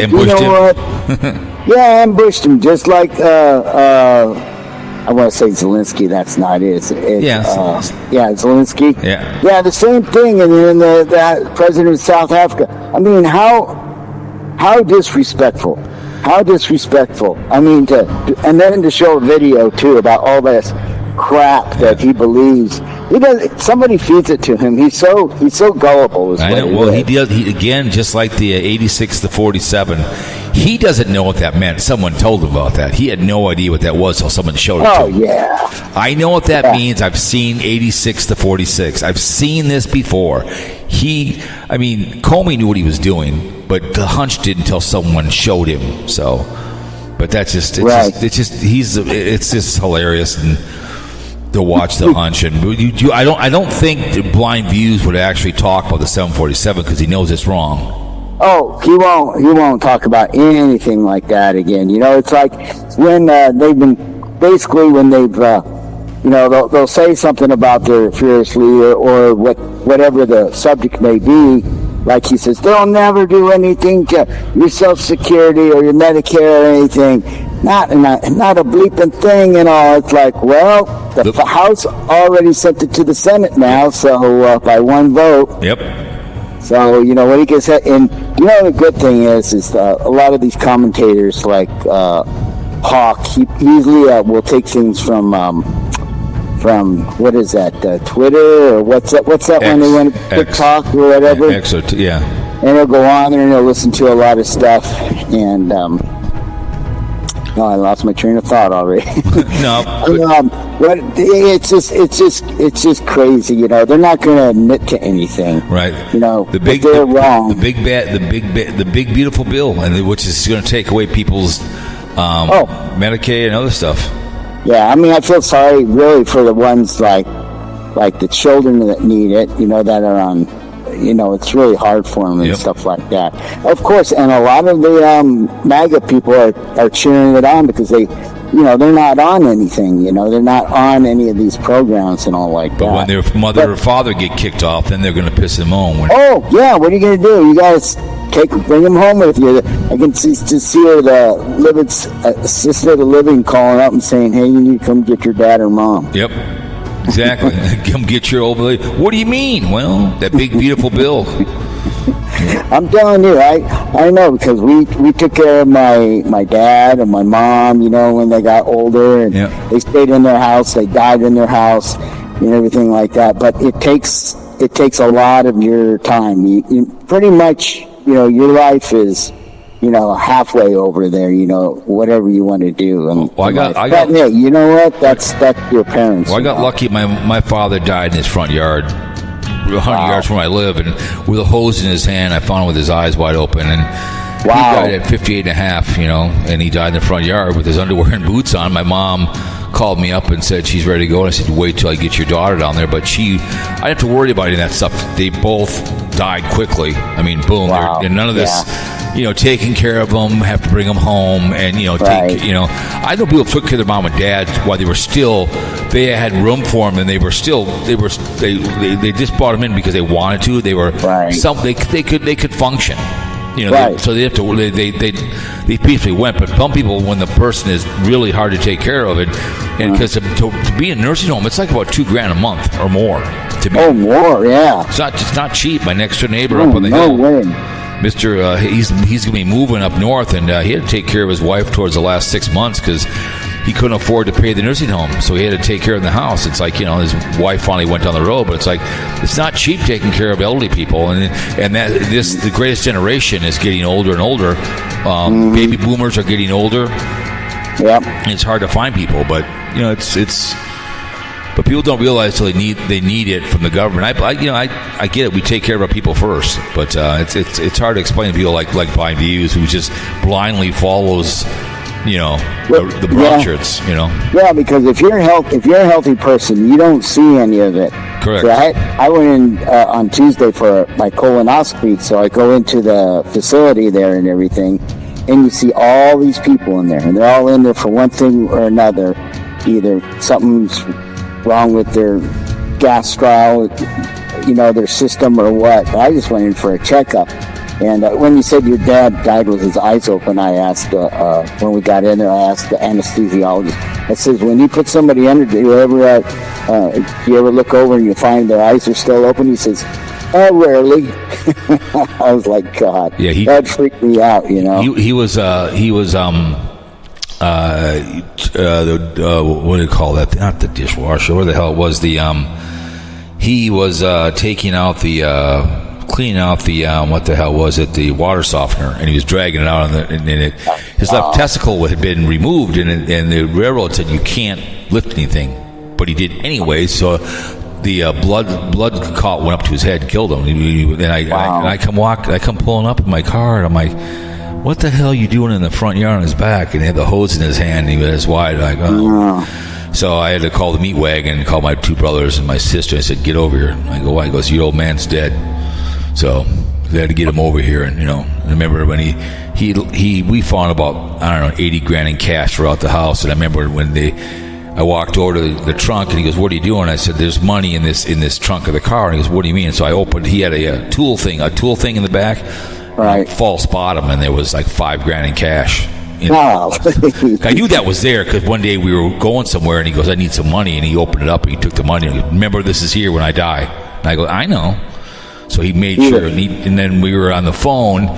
ambushed him? What? Yeah, ambushed him just like I want to say Zelensky. That's not it. Zelensky. Yeah, the same thing. And then the president of South Africa. I mean, how disrespectful. How disrespectful. I mean, and then to show a video too about all this crap that he believes. Somebody feeds it to him. He's so gullible. I know. Well, he does. He again, just like the 86 to 47. He doesn't know what that meant. Someone told him about that. He had no idea what that was until someone showed it to him. Oh yeah. I know what that means. I've seen 86 to 46. I've seen this before. Comey knew what he was doing, but the hunch didn't until someone showed him. So, but that's just it's just hilarious and. To watch the hunch, and I don't think Blind Views would actually talk about the 747 because he knows it's wrong. Oh, he won't talk about anything like that again. It's like when they've they'll say something about their fearless leader or whatever the subject may be. Like he says, they'll never do anything to your Social Security or your Medicare or anything. Not a bleeping thing and all. It's like, well, the House already sent it to the Senate now, so by one vote. Yep. So, when he gets that, and the good thing is a lot of these commentators like Hawk, he easily will take things from what is that, Twitter or what's that X, when they went to TikTok or whatever? X, yeah. And he'll go on there and he'll listen to a lot of stuff and I lost my train of thought already. No, but it's just crazy. They're not going to admit to anything. Right. They're wrong. The big beautiful bill, and which is going to take away people's Medicaid and other stuff. Yeah, I feel sorry really for the ones like the children that need it. That are on. It's really hard for them and stuff like that. Of course, and a lot of the MAGA people are cheering it on because they're not on anything. They're not on any of these programs and all like that. But when their mother or father get kicked off, then they're going to piss them home. What are you going to do? You guys bring them home with you. I can see the assisted living calling up and saying, "Hey, you need to come get your dad or mom." Yep. Exactly. Come get your old lady. What do you mean? Well, that big beautiful bill. I'm telling you, I know because we took care of my dad and my mom, when they got older, and they stayed in their house, they died in their house, and everything like that. But it takes a lot of your time. You pretty much, your life is. Halfway over there, whatever you want to do. And hey, you know what? That's your parents. Well, I got lucky. My father died in his front yard, 100 yards from where I live, and with a hose in his hand, I found him with his eyes wide open, and he died at 58 and a half, and he died in the front yard with his underwear and boots on. My mom called me up and said she's ready to go, and I said, wait till I get your daughter down there. But I didn't have to worry about any of that stuff. They both died quickly. Boom. Wow. And none of this... taking care of them, have to bring them home, and I know people took care of their mom and dad while they had room for them, and they just brought them in because they wanted to. They were they could function, so they have to they peacefully went. But some people, when the person is really hard to take care of, and because to be in a nursing home, it's like about $2,000 a month or more. More, yeah. It's not cheap. My next door neighbor up on the hill. Way. Mr. He's going to be moving up north, and he had to take care of his wife towards the last 6 months because he couldn't afford to pay the nursing home, so he had to take care of the house. It's like his wife finally went down the road, but it's like it's not cheap taking care of elderly people, and the greatest generation is getting older and older. Baby boomers are getting older. Yep, and it's hard to find people, but it's. But people don't realize till they need it from the government. I get it. We take care of our people first, but it's hard to explain to people like Blind Views who just blindly follows, the brochures. Yeah, because if you're a healthy person, you don't see any of it. Correct. So I went in on Tuesday for my colonoscopy, so I go into the facility there and everything, and you see all these people in there, and they're all in there for one thing or another. Either something's wrong with their gastro, their system or what. But I just went in for a checkup. And when you said your dad died with his eyes open, I asked, when we got in there, I asked the anesthesiologist, I says, when you put somebody under, do you ever look over and you find their eyes are still open? He says, rarely. I was like, God, that freaked me out, you know. He was what do you call that? Not the dishwasher. Where the hell it was he was taking out cleaning out what the hell was it? The water softener, and he was dragging it out, his left testicle had been removed, and the railroad said you can't lift anything, but he did anyway. So the blood went up to his head, killed him. And I come pulling up in my car, and I'm like, what the hell are you doing in the front yard on his back? And he had the hose in his hand, and he was wide. Like, oh. So I had to call the meat wagon and call my two brothers and my sister. I said, get over here. I go, why? He goes, your old man's dead. So we had to get him over here. And, I remember when we found about, I don't know, 80 grand in cash throughout the house. And I remember when I walked over to the trunk, and he goes, what are you doing? I said, there's money in this trunk of the car. And he goes, what do you mean? So I opened, he had a tool thing in the back. Right. False bottom, and there was like 5 grand in cash. Wow. I knew that was there because one day we were going somewhere, and he goes, I need some money. And he opened it up, and he took the money. And he goes, remember, this is here when I die. And I go, I know. So he made sure. And then we were on the phone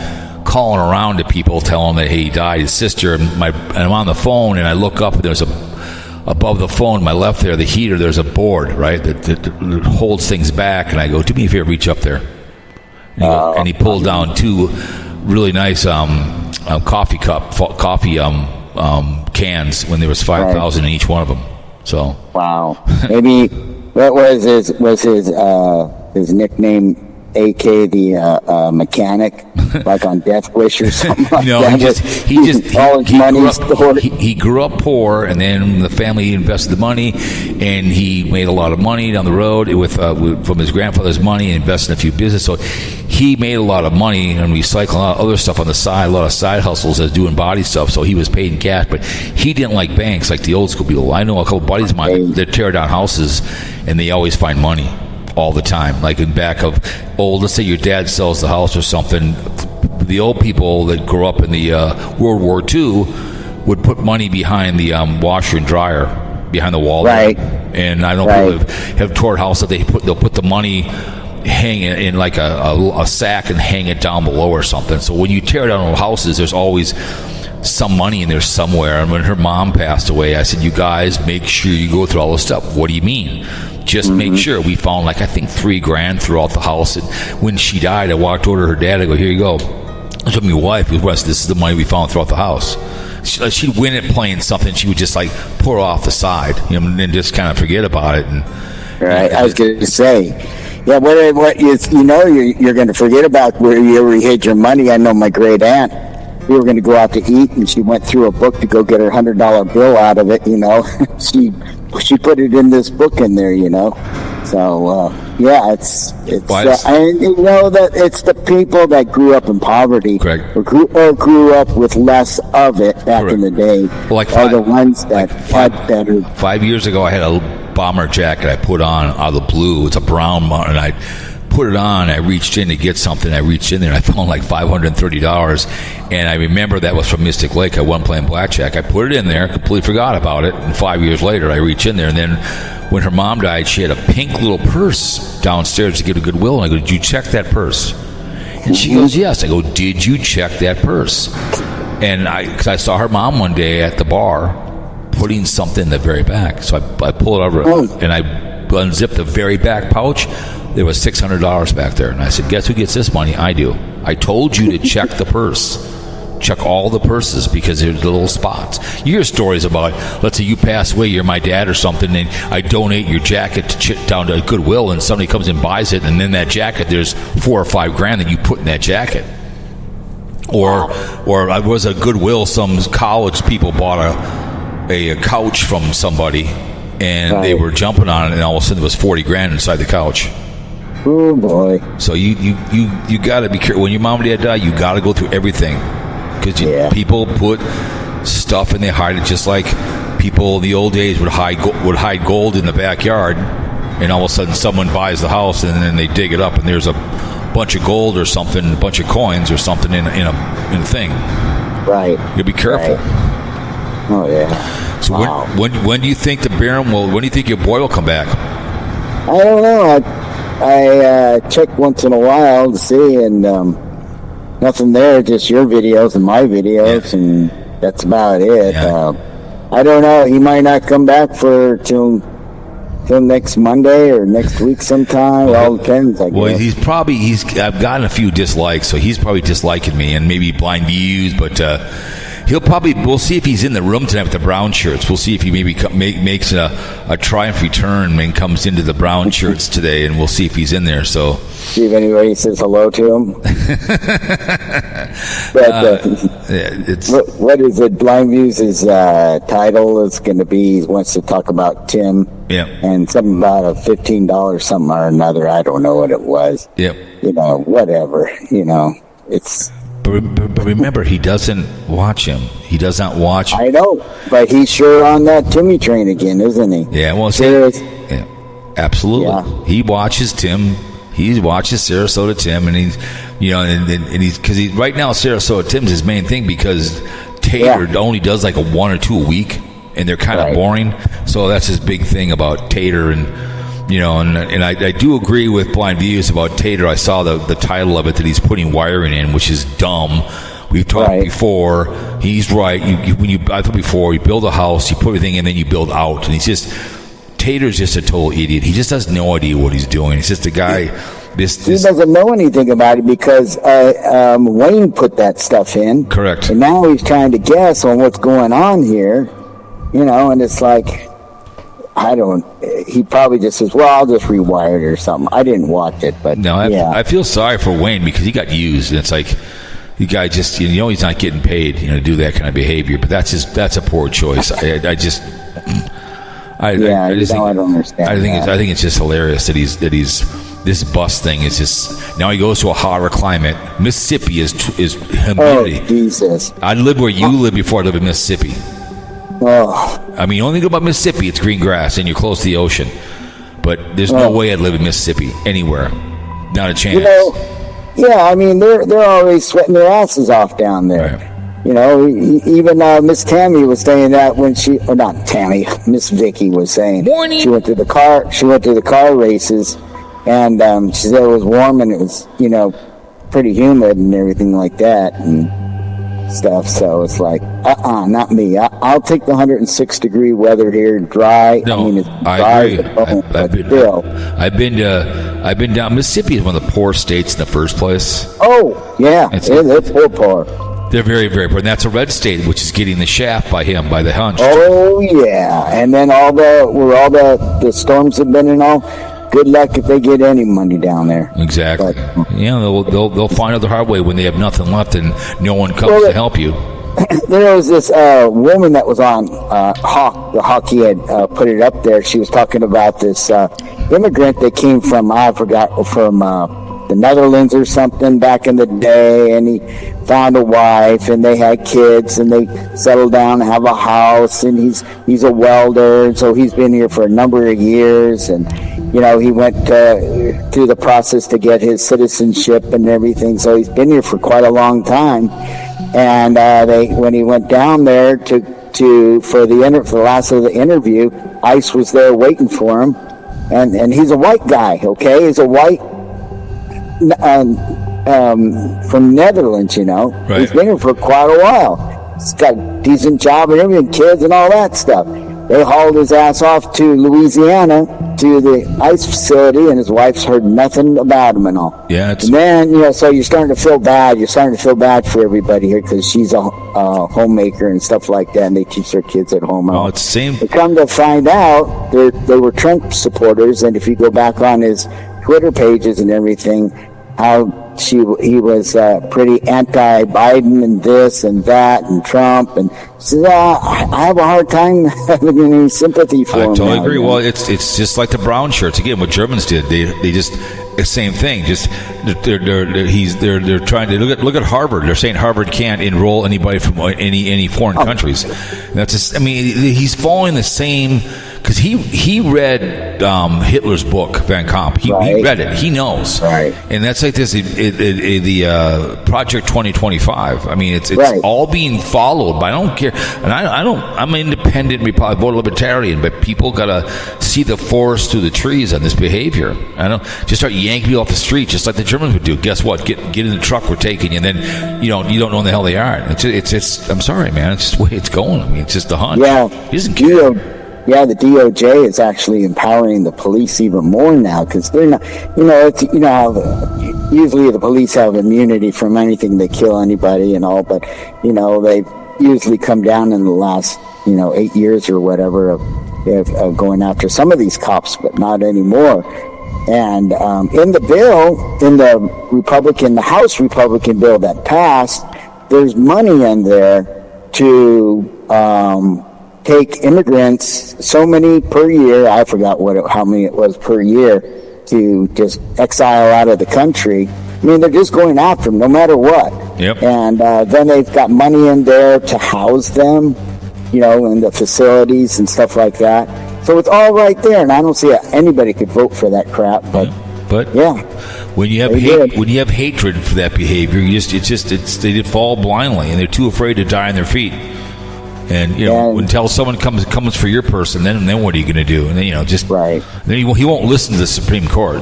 calling around to people, telling them that, hey, he died. His sister, and I'm on the phone, and I look up, and there's above the phone, my left there, the heater, there's a board, right, that holds things back. And I go, do me a favor, reach up there. And he pulled down 2 really nice coffee cans when there was 5,000 in each one of them. So wow. Maybe what was his nickname? AK the mechanic, like on Death Wish or something like that. He grew up poor, and then the family invested the money, and he made a lot of money down the road from his grandfather's money, and invested in a few businesses. So he made a lot of money and recycling a lot of other stuff on the side, a lot of side hustles as doing body stuff. So he was paid in cash, but he didn't like banks like the old school people. I know a couple buddies of mine that tear down houses, and they always find money all the time, like in back of let's say your dad sells the house or something. The old people that grew up in the World War II would put money behind the washer and dryer behind the wall, right? And I know people have toured houses that they'll put the money hang it in like a sack and hang it down below or something. So when you tear down old houses, there's always some money in there somewhere. And when her mom passed away, I said, you guys make sure you go through all this stuff. What do you mean? Just make sure. We found I think 3 grand throughout the house. And when she died, I walked over to her dad. I go, here you go. I told my wife, this is the money we found throughout the house. She'd win it playing something. She would just pour it off the side, and then just kind of forget about it. And right. I was going to say, yeah, what you're going to forget about where you hid your money. I know my great aunt, we were going to go out to eat, and she went through a book to go get her $100 bill out of it. She put it in this book in there. So it's that it's the people that grew up in poverty, or grew up with less of it back in the day, are the ones that had better. 5 years ago, I had a bomber jacket I put on out of the blue. It's a brown one, and I put it on. I reached in to get something. I reached in there, and I found like $530. And I remember that was from Mystic Lake. I wasn't playing blackjack. I put it in there, completely forgot about it. And 5 years later, I reach in there, and then when her mom died, she had a pink little purse downstairs to get a Goodwill. And I go, did you check that purse? And she goes, yes. I go, did you check that purse? And because I saw her mom one day at the bar putting something in the very back. So I pull it over, and I unzip the very back pouch. There was $600 back there. And I said, guess who gets this money? I do. I told you to check the purse. Check all the purses, because there's little spots. You hear stories about, let's say you pass away, you're my dad or something, and I donate your jacket down to Goodwill, and somebody comes and buys it, and then that jacket, there's 4 or 5 grand that you put in that jacket. Or I was at Goodwill, some college people bought a couch from somebody, and they were jumping on it, and all of a sudden there was 40 grand inside the couch. Oh boy! So you got to be careful when your mom and dad die. You got to go through everything, because people put stuff and they hide it, just like people in the old days would hide gold in the backyard, and all of a sudden someone buys the house and then they dig it up and there's a bunch of gold or something, a bunch of coins or something in a thing. Right. You be careful. Right. Oh yeah. So when do you think the Barium will? When do you think your boy will come back? I don't know. I check once in a while to see, and nothing there. Just your videos and my videos, and that's about it. Yeah. I don't know. He might not come back till next Monday or next week sometime. It all depends, I guess. Well, I've gotten a few dislikes, so he's probably disliking me and maybe blind views, but we'll see if he's in the room tonight with the brown shirts. We'll see if he maybe makes a triumph return and comes into the brown shirts today, and we'll see if he's in there. So see if anybody says hello to him. But what is it? BlindViews' title is going to be, he wants to talk about Tim. Yeah. And something about a $15 something or another. I don't know what it was. Yep. Whatever. It's... But remember, he doesn't watch him. He does not watch. I know, but he's sure on that Timmy train again, isn't he? Yeah, well, absolutely. Yeah. He watches Tim. He watches Sarasota Tim, and he's, because right now Sarasota Tim's his main thing, because Tater only does like a 1 or 2 a week, and they're kind of boring. So that's his big thing about Tater, and I do agree with BlindViews about Tater. I saw the title of it, that he's putting wiring in, which is dumb. We've talked before. He's right. I thought before, you build a house, you put everything in, then you build out. And Tater's just a total idiot. He just has no idea what he's doing. He's just a guy. He doesn't know anything about it because Wayne put that stuff in. Correct. And now he's trying to guess on what's going on here. And it's like, he probably just says, well, I'll just rewire it or something. I didn't watch it, but no, I feel sorry for Wayne, because he got used, and it's like, the guy just, he's not getting paid, to do that kind of behavior, but that's a poor choice. I don't understand. I think it's just hilarious that he's this bus thing is just, now he goes to a hotter climate. Mississippi is humidity. Oh, Jesus. I lived where you lived before I lived in Mississippi. Oh. I mean, only thing about Mississippi, it's green grass and you're close to the ocean. But there's no way I'd live in Mississippi anywhere. Not a chance. I mean, they're always sweating their asses off down there. Right. Even Miss Tammy was saying that when not Tammy, Miss Vicky was saying. Morning. She went to the car races, and she said it was warm and it was, pretty humid and everything like that. And stuff, so it's like not me. I'll take the 106-degree weather here, dry. No, I mean, it's I agree. I've been down. Mississippi is one of the poor states in the first place. Oh yeah, it's poor. They're very, very poor, and that's a red state, which is getting the shaft by the hunch. Oh yeah, and then all the storms have been and all. Good luck if they get any money down there. Exactly. They'll find out the hard way when they have nothing left and no one comes to help you. There was this woman that was on Hawk. The Hawk, he had put it up there. She was talking about this immigrant that came from, from the Netherlands or something back in the day, and he found a wife, and they had kids, and they settled down and have a house, and he's a welder, and so he's been here for a number of years, and he went through the process to get his citizenship and everything, so he's been here for quite a long time. And when he went down there for the last of the interview, ICE was there waiting for him, and he's a white guy. Okay, he's a white from Netherlands. Right. He's been here for quite a while. He's got a decent job and everything, kids and all that stuff. They hauled his ass off to Louisiana to the ICE facility, and his wife's heard nothing about him and all. Yeah, and then, so you're starting to feel bad. You're starting to feel bad for everybody here because she's a homemaker and stuff like that, and they teach their kids at home. Oh, it's the same. They come to find out they were Trump supporters, and if you go back on his Twitter pages and everything, how he was pretty anti-Biden and this and that and Trump, and says, I have a hard time having any sympathy for him. I totally agree. Well, it's just like the brown shirts again. What Germans did, they just the same thing. Just they're trying to look at Harvard. They're saying Harvard can't enroll anybody from any foreign countries. That's just, I mean, he's following the same because he read Hitler's book, Van Kamp. He read it. He knows. Right. And that's like this, the Project 2025. I mean, it's all being followed, but I don't care. And I'm an independent Republican, vote libertarian, but people got to see the forest through the trees on this behavior. I don't just start yanking people off the street, just like the Germans would do. Guess what? Get in the truck, we're taking you. And then you don't know where the hell they are. It's I'm sorry, man. It's just the way it's going. I mean, it's just the hunt. Yeah. He doesn't care. The DOJ is actually empowering the police even more now, because they're not, how usually the police have immunity from anything, they kill anybody and all, but, they've usually come down in the last, 8 years or whatever of going after some of these cops, but not anymore. And in the House Republican bill that passed, there's money in there to take immigrants, so many per year, I forgot how many it was per year, to just exile out of the country. I mean, they're just going after them no matter what. Yep. And then they've got money in there to house them, in the facilities and stuff like that. So it's all right there, and I don't see how anybody could vote for that crap. But yeah, when you have hatred for that behavior, they fall blindly, and they're too afraid to die on their feet. And until someone comes for your person, then what are you going to do? And then then he won't listen to the Supreme Court.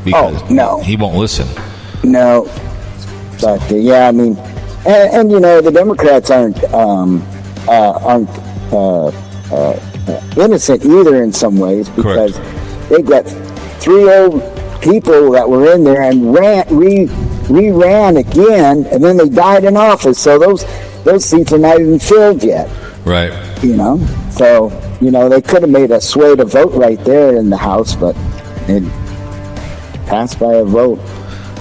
Because no, he won't listen. No, but I mean, and the Democrats aren't innocent either in some ways, because they got 3 old people that were in there and ran again, and then they died in office. So those seats are not even filled yet. Right. So they could have made a sway to vote right there in the House, but it passed by a vote.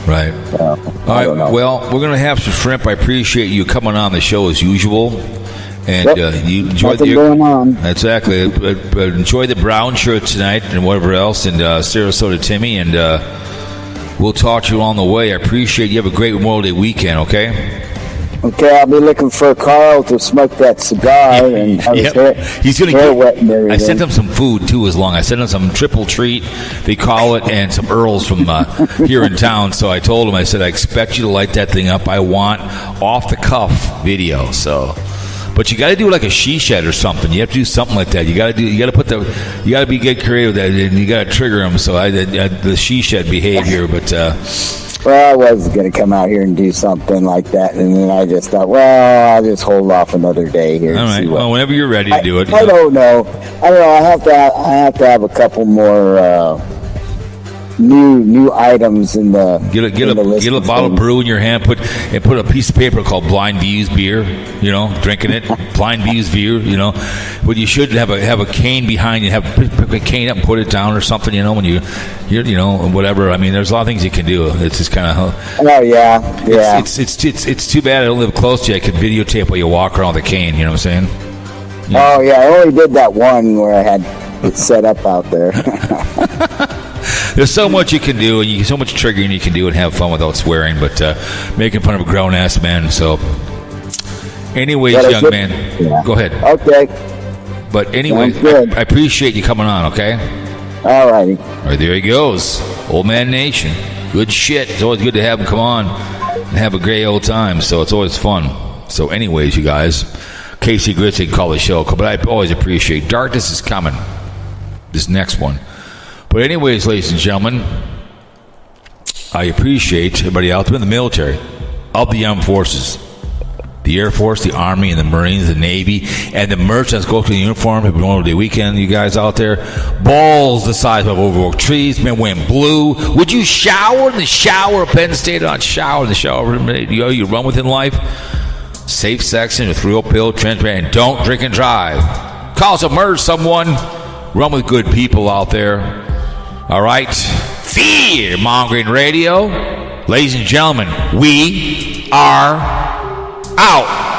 Right. All right. Well, we're going to have some shrimp. I appreciate you coming on the show as usual. And you enjoy going on. Exactly. Enjoy the brown shirt tonight and whatever else, and Sarasota Timmy, and we'll talk to you along the way. I appreciate you. Have a great Memorial Day weekend, okay? Okay, I'll be looking for Karl to smoke that cigar and have his hair wet and everything. I sent him some food, too, as long. I sent him some triple treat, they call it, and some Earls from here in town. So I told him, I said, I expect you to light that thing up. I want off-the-cuff video, so... But you got to do like a she-shed or something. You have to do something like that. You got to get creative with that, and you got to trigger them. So the she-shed behavior, but... Well, I was going to come out here and do something like that, and then I just thought, I'll just hold off another day here. All right. Well, whenever you're ready to do it. I don't know. I have to have a couple more new items in the get a bottle of brew in your hand, put a piece of paper called BlindViews beer, drinking it, BlindViews beer, but you should have a cane behind you, pick a cane up and put it down or something, when you're whatever. I mean, there's a lot of things you can do. It's just kind of it's too bad I don't live close to you. I could videotape while you walk around with a cane, you know what I'm saying? Oh yeah, I only did that one where I had it set up out there. There's so much you can do, and so much triggering you can do and have fun without swearing, but making fun of a grown-ass man. So, anyways, young man, go ahead. Okay. But anyway, I appreciate you coming on, okay? All righty. All right, there he goes. Old Man Nation. Good shit. It's always good to have him come on and have a great old time, so it's always fun. So anyways, you guys, Casey Gritz can call the show, but I always appreciate Darkness is coming. This next one. But anyways, ladies and gentlemen, I appreciate everybody out there in the military, of the armed forces, the Air Force, the Army, and the Marines, the Navy, and the merchants go to the uniform. Happy Memorial Day weekend, you guys out there. Balls the size of overworked trees, men wearing blue. Would you shower in the shower? Penn State on shower in the shower. You run within life. Safe section, a 3-0 pill, transparent, and don't drink and drive. Cause a murder, someone. Run with good people out there. All right, Fear Mongering Radio. Ladies and gentlemen, we are out.